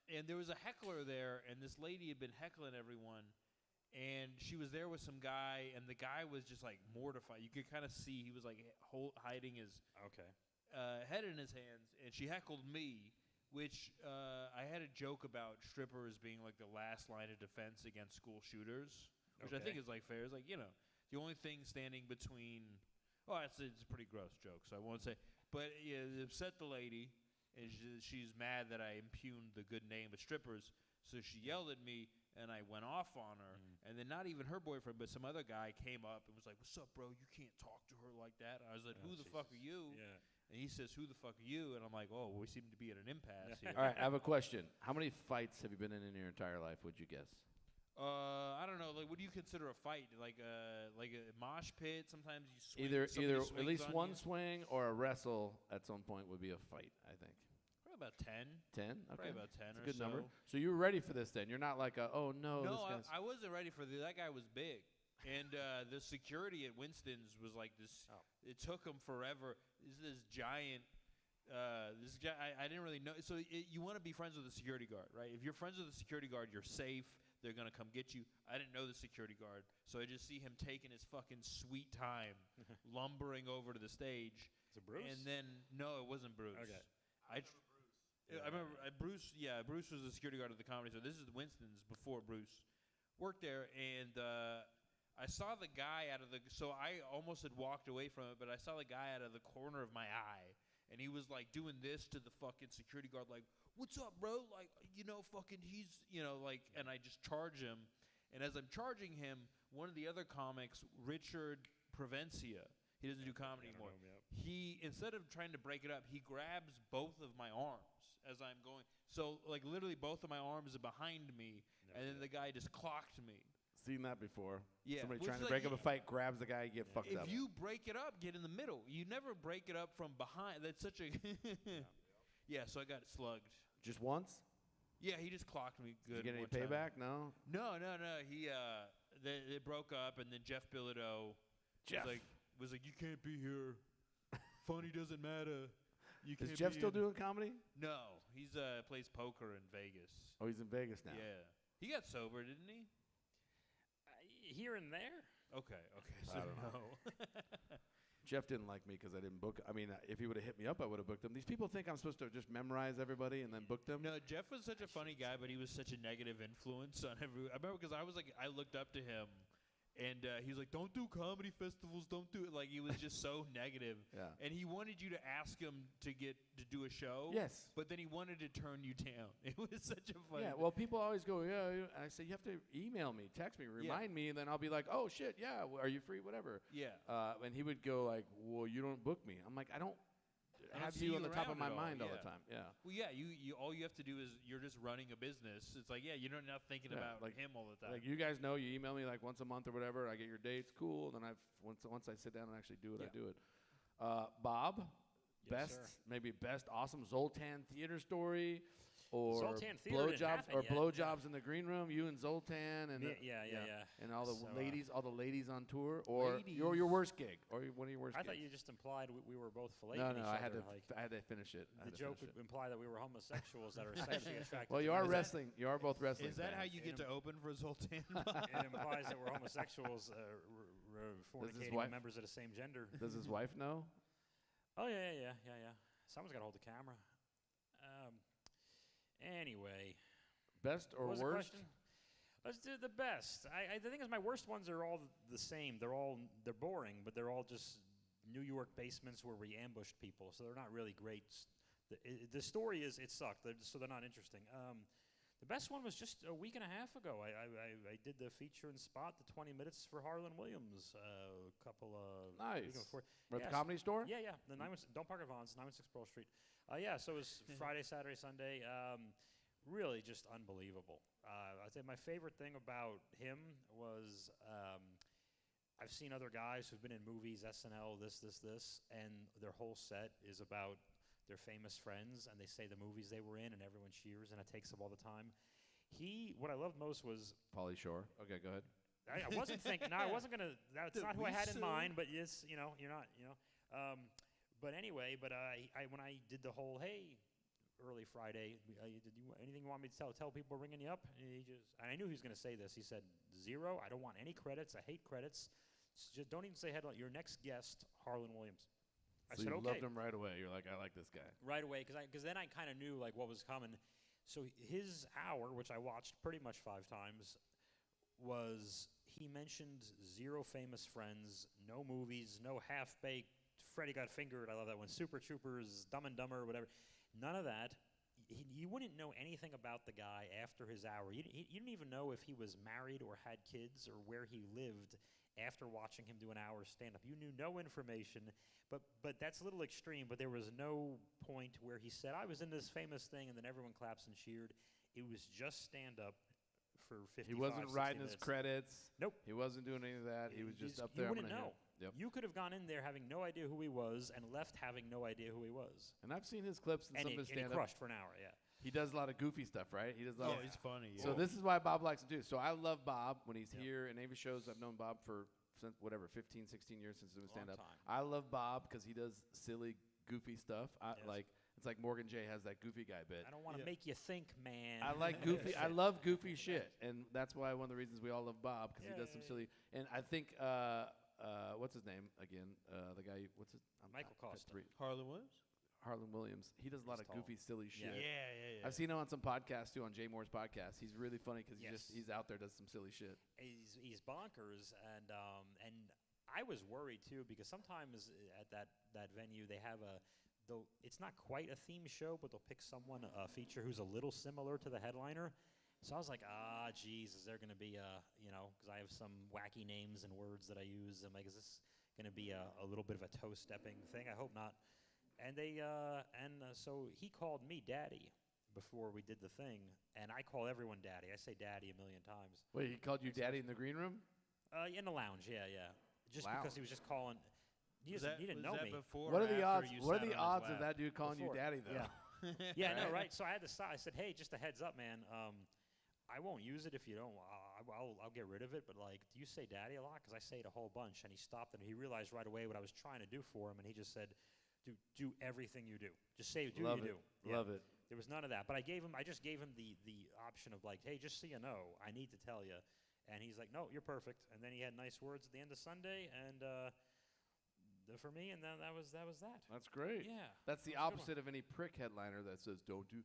And there was a heckler there, and this lady had been heckling everyone. And she was there with some guy, and the guy was just like mortified. You could kind of see he was like hiding his head in his hands, and she heckled me, which I had a joke about strippers being like the last line of defense against school shooters, which I think is like fair. It's like, the only thing standing between. Oh, it's a pretty gross joke, so I won't say. But it upset the lady, and she's mad that I impugned the good name of strippers. So she yelled at me, and I went off on her. And then not even her boyfriend, but some other guy came up and was like, "What's up, bro? You can't talk to her like that." I was like, "Who the fuck are you?" Yeah. And he says, "Who the fuck are you?" And I'm like, "Oh, we seem to be at an impasse here." All right, I have a question. How many fights have you been in your entire life? Would you guess? I don't know. Like, what do you consider a fight? Like a mosh pit? Sometimes you swing. Either somebody at swings least on one you. swing or a wrestle at some point would be a fight. I think. Probably about 10. 10? Okay. Probably about 10 That's or a good so. number. So you were ready for this then. You're not like, oh, no, No, this guy's... I wasn't ready for that guy was big. And the security at Winston's was like this. Oh. It took him forever. This giant. I didn't really know. So you want to be friends with the security guard, right? If you're friends with the security guard, you're safe. They're going to come get you. I didn't know the security guard. So I just see him taking his fucking sweet time, lumbering over to the stage. Is it Bruce? And then, no, it wasn't Bruce. Okay. I remember Bruce. Yeah, Bruce was the security guard at the Comedy Store. This is Winston's before Bruce worked there, and I saw the guy out of the. So I almost had walked away from it, but I saw the guy out of the corner of my eye, and he was like doing this to the fucking security guard, like, "What's up, bro? Like, fucking he's, like." And I just charge him, and as I'm charging him, one of the other comics, Richard Provencia. He doesn't do comedy anymore. He, instead of trying to break it up, he grabs both of my arms as I'm going. So, like, literally both of my arms are behind me, and then the guy just clocked me. Seen that before. Yeah, Somebody which trying to is break like up a fight, grabs the guy, get fucked if up. you break it up, get in the middle. You never break it up from behind. That's such a yeah. So I got slugged. Just once? Yeah, he just clocked me Did good. you get any one time. payback? No. No. He they broke up, and then Jeff Bilodeau Jeff. was like, you can't be here. Funny doesn't matter. You Is can't Jeff be still in." doing comedy? No, he's plays poker in Vegas. Oh, he's in Vegas now. Yeah, he got sober, didn't he? Here and there. Okay, so I don't know. no. Jeff didn't like me because I didn't book. I mean, if he would have hit me up, I would have booked him. These people think I'm supposed to just memorize everybody and then book them. No, Jeff was such a funny guy, but he was such a negative influence on every. I remember because I looked up to him, and he was like, "Don't do comedy festivals, don't do it." Like he was just so negative. Yeah. And he wanted you to ask him to do a show. Yes. But then he wanted to turn you down. It was such a funny. Yeah, well, people always go, yeah. I say, you have to email me, text me, remind me, and then I'll be like, oh, shit, yeah, are you free, whatever. Yeah. And he would go like, well, you don't book me. I'm like, I don't have see you you on the top of around my at all, mind all the yeah. time. Yeah. Well, yeah. You all you have to do is you're just running a business. It's like you're not thinking Yeah, about like- him all the time. Like you guys know, you email me like once a month or whatever. I get your dates, cool. And then once I sit down and actually do it, I Yeah. do it. Bob, Yes, best awesome Zoltan theater story, or Zoltan theater didn't happen yet. blowjobs in the green room. You and Zoltan and Yeah. and all the So, ladies on tour, or Ladies. your worst gig, or one of your worst. I gigs. thought you just implied we were both filleting No, each I other. had to like, I had to finish it. I the had to joke finish would it. imply that we were homosexuals that are sexually attracted. Well, to you are women. wrestling. You are both wrestling. Is that how fans. you get to open for Zoltan? It implies that we're homosexuals fornicating wife- with members of the same gender. Does his wife know? Oh yeah. Someone's got to hold the camera. Anyway, Best or what was the worst? question? Let's do the best. The thing is, my worst ones are all the same. They're boring, but they're all just New York basements where we ambushed people. So they're not really great. The story is it sucked, so they're not interesting. The best one was just a week and a half ago. I did the feature and spot, the 20 minutes for Harlan Williams. A couple of Nice. week before. We're at Yes. the Comedy Store. Yeah. The 916 Don't Park at Vaughn's, 916 Pearl Street. So it was Friday, Saturday, Sunday. Really just unbelievable. I'd say my favorite thing about him was I've seen other guys who've been in movies, SNL, this, and their whole set is about their famous friends, and they say the movies they were in, and everyone cheers, and it takes up all the time. What I loved most was Pauly Shore. Okay, go ahead. I wasn't thinking. No, I wasn't gonna. That's not who I had in Lisa. mind. But yes, you're not. But anyway, when I did the whole early Friday, did you anything you want me to tell people ringing you up? And I knew he was gonna say this. He said 0. I don't want any credits. I hate credits. Just don't even say headline. Your next guest, Harlan Williams. I So said you okay. loved him right away. You're like, I like this guy. Right away, because then I kind of knew like what was coming. So his hour, which I watched pretty much 5 times, was he mentioned 0 famous friends, no movies, no half-baked. Freddy Got Fingered. I love that one. Super Troopers, Dumb and Dumber, whatever. None of that. You wouldn't know anything about the guy after his hour. You didn't even know if he was married or had kids or where he lived after watching him do an hour stand-up. You knew no information, but that's a little extreme, but there was no point where he said, I was in this famous thing, and then everyone claps and cheered. It was just stand-up for 55, He wasn't 60 writing his minutes. credits. Nope. He wasn't doing any of that. He was just up You there. I'm wouldn't gonna know. hear. Yep. You could have gone in there having no idea who he was and left having no idea who he was. And I've seen his clips and And some of his he stand-up. crushed for an hour, yeah. He does a lot of goofy stuff, right? He does a lot Oh, of he's funny. So this is why Bob likes him too. So I love Bob when he's Yep. here in Navy shows. I've known Bob for since 15, 16 years since doing Long stand up. time. I love Bob because he does silly, goofy stuff. Yes. It's like Morgan J has that goofy guy bit. I don't want to make you think, man. I like goofy. I love goofy shit, and that's why one of the reasons we all love Bob because he does some Yeah. silly. And I think what's his name again? The guy. What's his? Michael Costa. Harlan Williams? Harlan Williams. He does a lot He's of tall. goofy, silly shit. Yeah. I've seen him on some podcasts too, on Jay Moore's podcast. He's really funny because Yes. he's out there does some silly shit. He's bonkers, and I was worried too because sometimes at that venue they have though it's not quite a theme show, but they'll pick someone a feature who's a little similar to the headliner. So I was like, geez, is there going to be because I have some wacky names and words that I use. I'm like, is this going to be a little bit of a toe-stepping thing? I hope not. And so he called me daddy before we did the thing, and I call everyone daddy. I say daddy a million times. Wait, he called you daddy in the green room? In the lounge, yeah. Just Wow. because he was just calling. He didn't know was that me. Before What or are the after odds? you What are sat the on his odds of lap? that dude calling Before. you daddy though? Yeah. Yeah, no, Right? right. So I had to stop. I said, hey, just a heads up, man. I won't use it if you don't. I'll get rid of it. But like, do you say daddy a lot? Because I say it a whole bunch. And he stopped and he realized right away what I was trying to do for him. And he just said, do everything you do. Just say do Love you it. do. Yeah. Love it. There was none of that. But I just gave him the option of like, hey, just so you know, I need to tell you. And he's like, no, you're perfect. And then he had nice words at the end of Sunday and for me. And then that was that. That's great. Yeah. That's the That was a good one. opposite of any prick headliner that says, don't do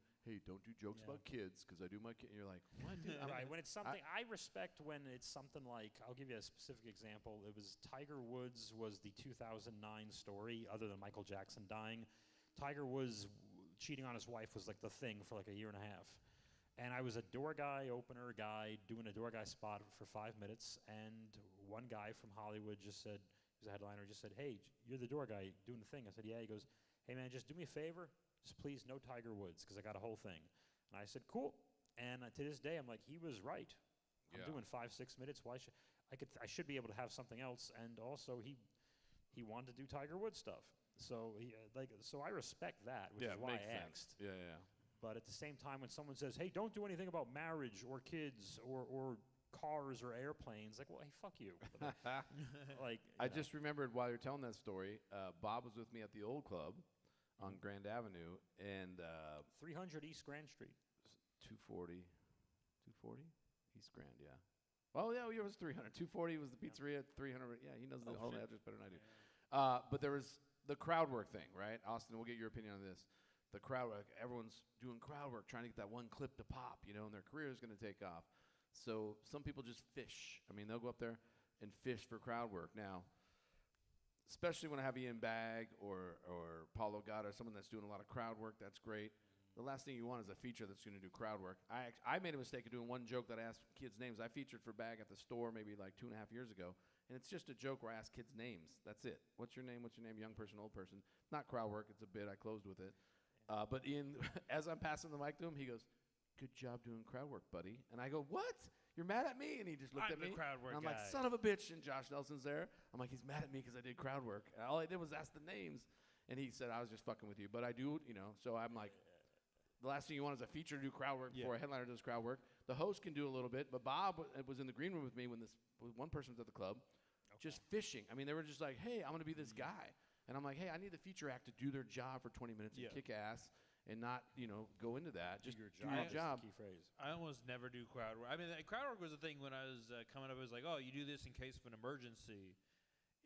jokes Yeah. about kids because I do my kid. You're like, what, dude? I'm- Right. When it's something, I respect when it's something like, I'll give you a specific example. It was Tiger Woods was the 2009 story, other than Michael Jackson dying. Tiger Woods cheating on his wife was like the thing for like a year and a half. And I was a door guy, opener guy, doing a door guy spot for 5 minutes. And one guy from Hollywood just said, he was a headliner, just said, hey, you're the door guy doing the thing. I said, yeah. He goes, hey, man, just do me a favor. Just please, no Tiger Woods, because I got a whole thing. And I said, cool. And to this day, I'm like, he was right. I'm Yeah. doing 5-6 minutes. Why should I should be able to have something else? And also, he wanted to do Tiger Woods stuff. So so I respect that, which yeah, is why makes I sense. asked. Yeah. But at the same time, when someone says, hey, don't do anything about marriage or kids or cars or airplanes, like, well, hey, fuck you. Like, I just remembered while you're telling that story, Bob was with me at the old club on Grand Avenue, and 300 East Grand Street. 240 East Grand, yeah. Oh, yeah, it was 300. 240 was the pizzeria, 300. Yeah, he knows the whole address better than I do. But there was the crowd work thing, right? Austin, we'll get your opinion on this. The crowd work, everyone's doing crowd work, trying to get that one clip to pop, and their career is going to take off. So some people just fish. I mean, they'll go up there and fish for crowd work. Now, especially when I have Ian Bagg or Paulo Gatta, someone that's doing a lot of crowd work, that's great. The last thing you want is a feature that's going to do crowd work. I made a mistake of doing one joke that I asked kids' names. I featured for Bagg at the store maybe like 2.5 years ago, and it's just a joke where I ask kids' names. That's it. What's your name? What's your name? Young person, old person. Not crowd work. It's a bit. I closed with it. But Ian, as I'm passing the mic to him, he goes, "Good job doing crowd work, buddy." And I go, "What? You're mad at me?" And he just looked I'm at me. the crowd work and I'm like, guy. "Son of a bitch!" And Josh Nelson's there. I'm like, "He's mad at me because I did crowd work." And all I did was ask the names, and he said, "I was just fucking with you." But I do, So I'm like, the last thing you want is a feature to do crowd work before a headliner does crowd work. The host can do a little bit, but Bob was in the green room with me when one person was at the club, just fishing. I mean, they were just like, "Hey, I'm going to be this guy," and I'm like, "Hey, I need the feature act to do their job for 20 minutes and kick ass." And not, go into that. Just do your job. Key phrase. I almost never do crowd work. I mean, crowd work was a thing when I was coming up. It was like, oh, you do this in case of an emergency.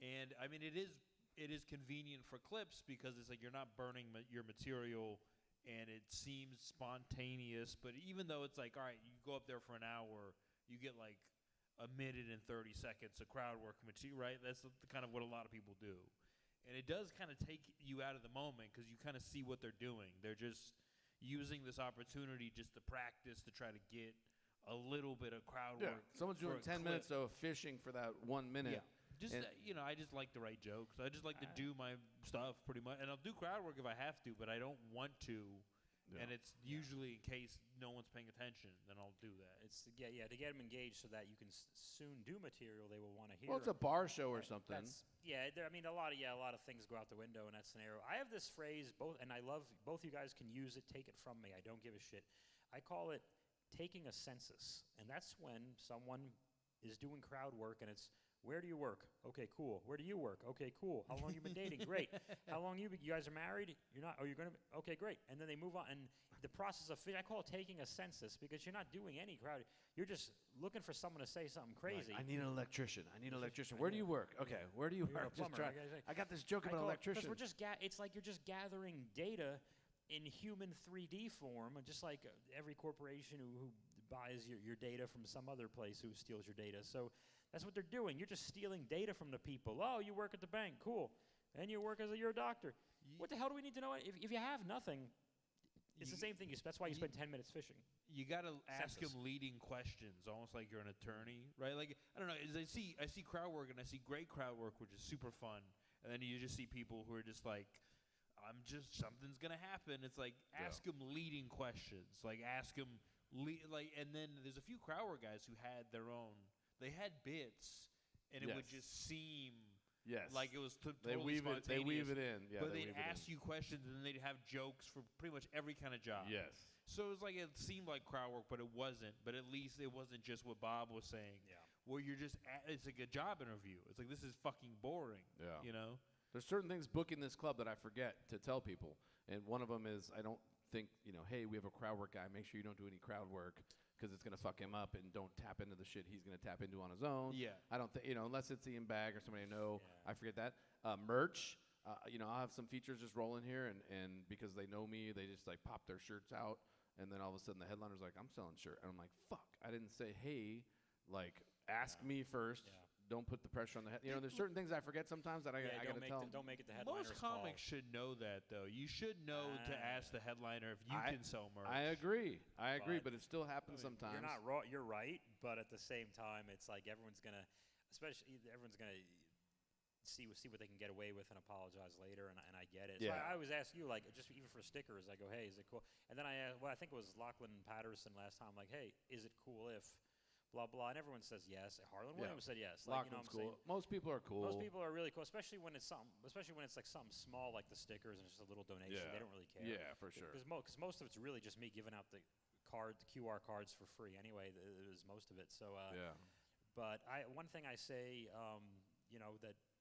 And, I mean, it is convenient for clips because it's like you're not burning your material and it seems spontaneous. But even though it's like, all right, you go up there for an hour, you get like a minute and 30 seconds of crowd work material, right? That's kind of what a lot of people do. And it does kind of take you out of the moment because you kind of see what they're doing. They're just using this opportunity just to practice to try to get a little bit of crowd work. Someone's for doing a 10 clip. minutes of fishing for that 1 minute. Yeah. Just And- I just like to write jokes. I just like to do my stuff pretty much, and I'll do crowd work if I have to, but I don't want to. Yeah. And it's usually in case no one's paying attention, then I'll do that. It's to get them engaged so that you can soon do material they will want to hear. Well, it's a bar show or something. I mean, a lot of things go out the window in that scenario. I have this phrase, and I love both you guys can use it. Take it from me. I don't give a shit. I call it taking a census, and that's when someone is doing crowd work, and it's, where do you work? Okay, cool. Where do you work? Okay, cool. How long you been dating? Great. How long you guys are married? You're not. Oh, you're gonna. Okay, great. And then they move on, and the process of I call it taking a census because you're not doing any crowd. You're just looking for someone to say something crazy. I need an electrician. Where do you work? Okay, where do you You're a work? Just plumber. try. I got this joke about an electrician. Because we're just it's like you're just gathering data in human 3D form, just like every corporation who buys your data from some other place who steals your data. So that's what they're doing. You're just stealing data from the people. Oh, you work at the bank. Cool. And you work you're a doctor. What the hell do we need to know? If you have nothing, it's the same thing. That's why you spend 10 minutes fishing. You got to ask Census. them leading questions, almost like you're an attorney, right? Like, I don't know. I see crowd work, and I see great crowd work, which is super fun. And then you just see people who are just like, something's gonna happen. It's like ask them leading questions, like ask them and then there's a few crowd work guys who had their own. They had bits, and it would just seem like it was they totally weave it. They weave it in. Yeah, but they they'd weave it ask in. you questions, and then they'd have jokes for pretty much every kind of job. Yes. So it was like it seemed like crowd work, but it wasn't. But at least it wasn't just what Bob was saying. Yeah. Where you're just it's like a job interview. It's like this is fucking boring. Yeah. You know. There's certain things booking this club that I forget to tell people, and one of them is I don't think hey, we have a crowd work guy. Make sure you don't do any crowd work because it's gonna fuck him up, and don't tap into the shit he's gonna tap into on his own. Yeah. I don't think unless it's Ian Bag or somebody I know. Yeah. I forget that merch. I'll have some features just rolling here, and because they know me, they just like pop their shirts out, and then all of a sudden the headliner's like, I'm selling shirt, and I'm like, fuck, I didn't say, hey, like ask me first. Yeah. Don't put the pressure on the head. There's certain things I forget sometimes that I gotta tell. Don't make it the headliner's Most comics call. should know that, though. You should know to ask the headliner if you can sell merch. I agree, But, but it still happens sometimes. You're not wrong. You're right, but at the same time, it's like everyone's gonna see what they can get away with and apologize later, and I get it. So Yeah. I always ask you, like, just even for stickers, I go, hey, is it cool? And then I think it was Lachlan Patterson last time, like, hey, is it cool if blah blah? And everyone says yes. Harlan Williams said yes. Like, Lachlan's what I'm cool. saying? Most people are cool. Most people are really cool, especially when it's like something small like the stickers and it's just a little donation. Yeah. They don't really care. Yeah, for sure. Because most of it's really just me giving out the QR cards for free anyway. Is most of it. So Yeah. But one thing I say,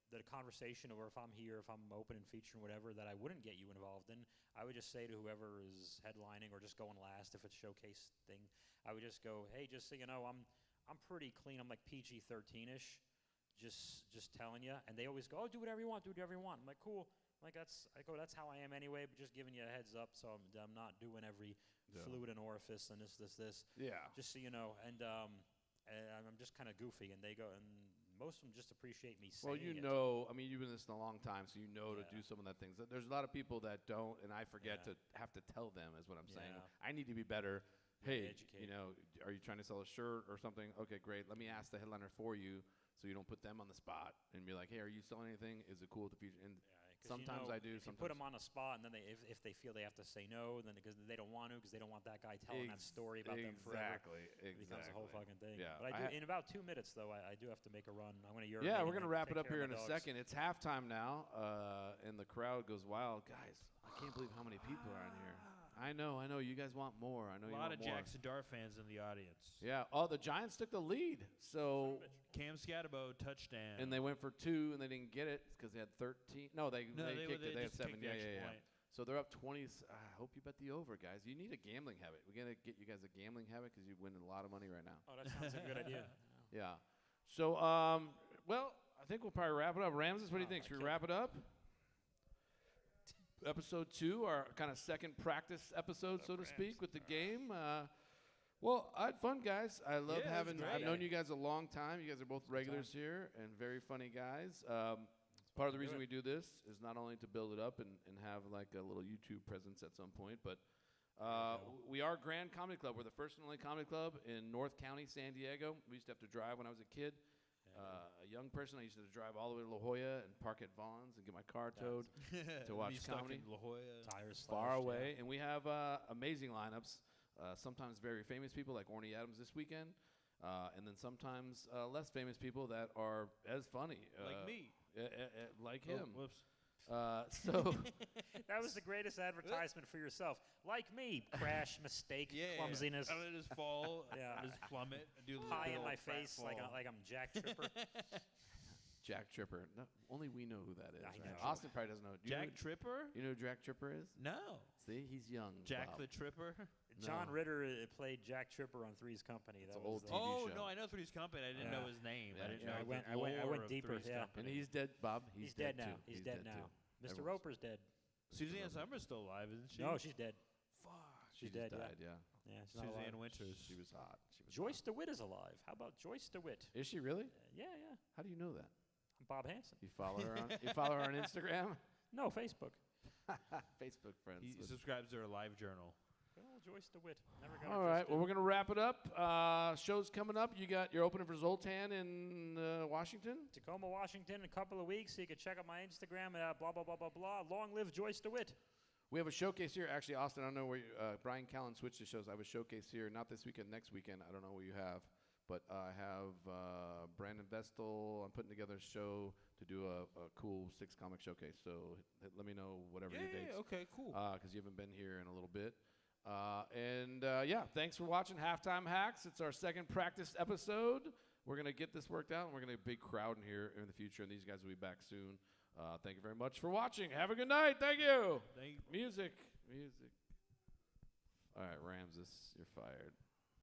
that a conversation, or if I'm here, if I'm open and featuring whatever, that I wouldn't get you involved in, I would just say to whoever is headlining or just going last, if it's showcase thing, I would just go, hey, just so you know, I'm pretty clean. I'm like PG-13ish, just telling you. And they always go, oh, do whatever you want, I'm like, cool. Like that's how I am anyway, but just giving you a heads up, so I'm not doing every fluid and orifice and this. Yeah. Just so you know, and I'm just kind of goofy, and they go, and most of them just appreciate me saying Well, it. you've been listening a long time, so you know to do some of that things. There's a lot of people that don't, and I forget to have to tell them, is what I'm saying. Yeah. I need to be better. Hey, educate. are you trying to sell a shirt or something? Okay, great. Let me ask the headliner for you, so you don't put them on the spot and be like, hey, are you selling anything? Is it cool with the future? And 'Cause sometimes I do. If you put them on a spot, and then if they feel they have to say no, then because they don't want to, because they don't want that guy telling that story about them forever. Exactly. It becomes a whole fucking thing. Yeah. But in about 2 minutes, though, I do have to make a run. I'm going to urinate. Yeah, we're and going to then wrap it take up care here of in my a dogs. second. It's halftime now, and the crowd goes wild. Guys, I can't believe how many people are in here. I know. You guys want more. I know A you lot want of more. Jackson Dart fans in the audience. Yeah. Oh, the Giants took the lead. So, Cam Scatabo touchdown. and they went for 2, and they didn't get it because they had 13. No, they kicked it. They had just 7. kicked the extra Yeah. point. So they're up 20. I hope you bet the over, guys. You need a gambling habit. We're going to get you guys a gambling habit because you're winning a lot of money right now. Oh, that sounds like a good idea. Yeah. So, well, I think we'll probably wrap it up. Ramses, what do you think? Should we wrap it up? Episode 2, our kind of second practice episode, so to speak, with the game. Well, I had fun, guys. I love Yeah, it was having. great. I've known you guys a long time. You guys are both regulars here and very funny guys. Part of the reason we do this is not only to build it up and have like a little YouTube presence at some point, but we are Grand Comedy Club. We're the first and only comedy club in North County, San Diego. We used to have to drive when I was a kid. A young person, I used to drive all the way to La Jolla and park at Vaughn's and get my car towed to watch Be stuck comedy. in La Jolla. Tires Far slashed, away. And we have amazing lineups. Sometimes very famous people like Orny Adams this weekend. And then sometimes less famous people that are as funny. Like me. Like Oh, him. whoops. So That was the greatest advertisement for yourself. Like me, crash, mistake, clumsiness, I would just fall, Yeah. just plummet, do a pie big in old my fat face like fall. I'm Jack Tripper. Jack Tripper. No, only we know who that is. I right? know. Austin probably doesn't know. Do you Jack know, Tripper? you know who Jack Tripper is? No. See, he's young. Jack Bob. the Tripper? John No. Ritter played Jack Tripper on Three's Company. It's That an was old the- TV Oh, show. no, I know Three's Company. I didn't Yeah. know his name. Yeah, I didn't yeah. know I went- the I went lore of deeper, Three's yeah. And Company. he's dead, Bob. He's dead now. Too. He's dead now. Mr. Everyone's- Roper's dead. Suzanne Summers still alive, isn't she? No, she's dead. Fuck. She She's just dead, yeah. died, yeah. Yeah, she's not Suzanne alive. Winters. She was hot. She was Joyce DeWitt is alive. How about Joyce DeWitt? hot. Is she really? Yeah. How do you know that? Bob Hansen. You follow her on you follow her on Instagram? No, Facebook. Facebook friends. He with- subscribes to her live journal. Good old Joyce DeWitt. Never got All right. Well, we're gonna wrap it up. Shows coming up. You're opening for Zoltan in Washington. Tacoma, Washington, in a couple of weeks. So you can check out my Instagram at blah, blah, blah, blah, blah. Long live Joyce DeWitt. We have a showcase here. Actually, Austin, I don't know where Brian Callen switched the shows. I have a showcase here, not this weekend, next weekend. I don't know what you have. But I have Brandon Vestal. I'm putting together a show to do a cool 6-comic showcase. So let me know whatever your dates. Okay, cool. Because you haven't been here in a little bit. Thanks for watching Halftime Hacks. It's our second practice episode. We're going to get this worked out, and we're going to have a big crowd in here in the future, and these guys will be back soon. Thank you very much for watching. Have a good night. Thank you. Thank you. Music. All right, Ramses, you're fired.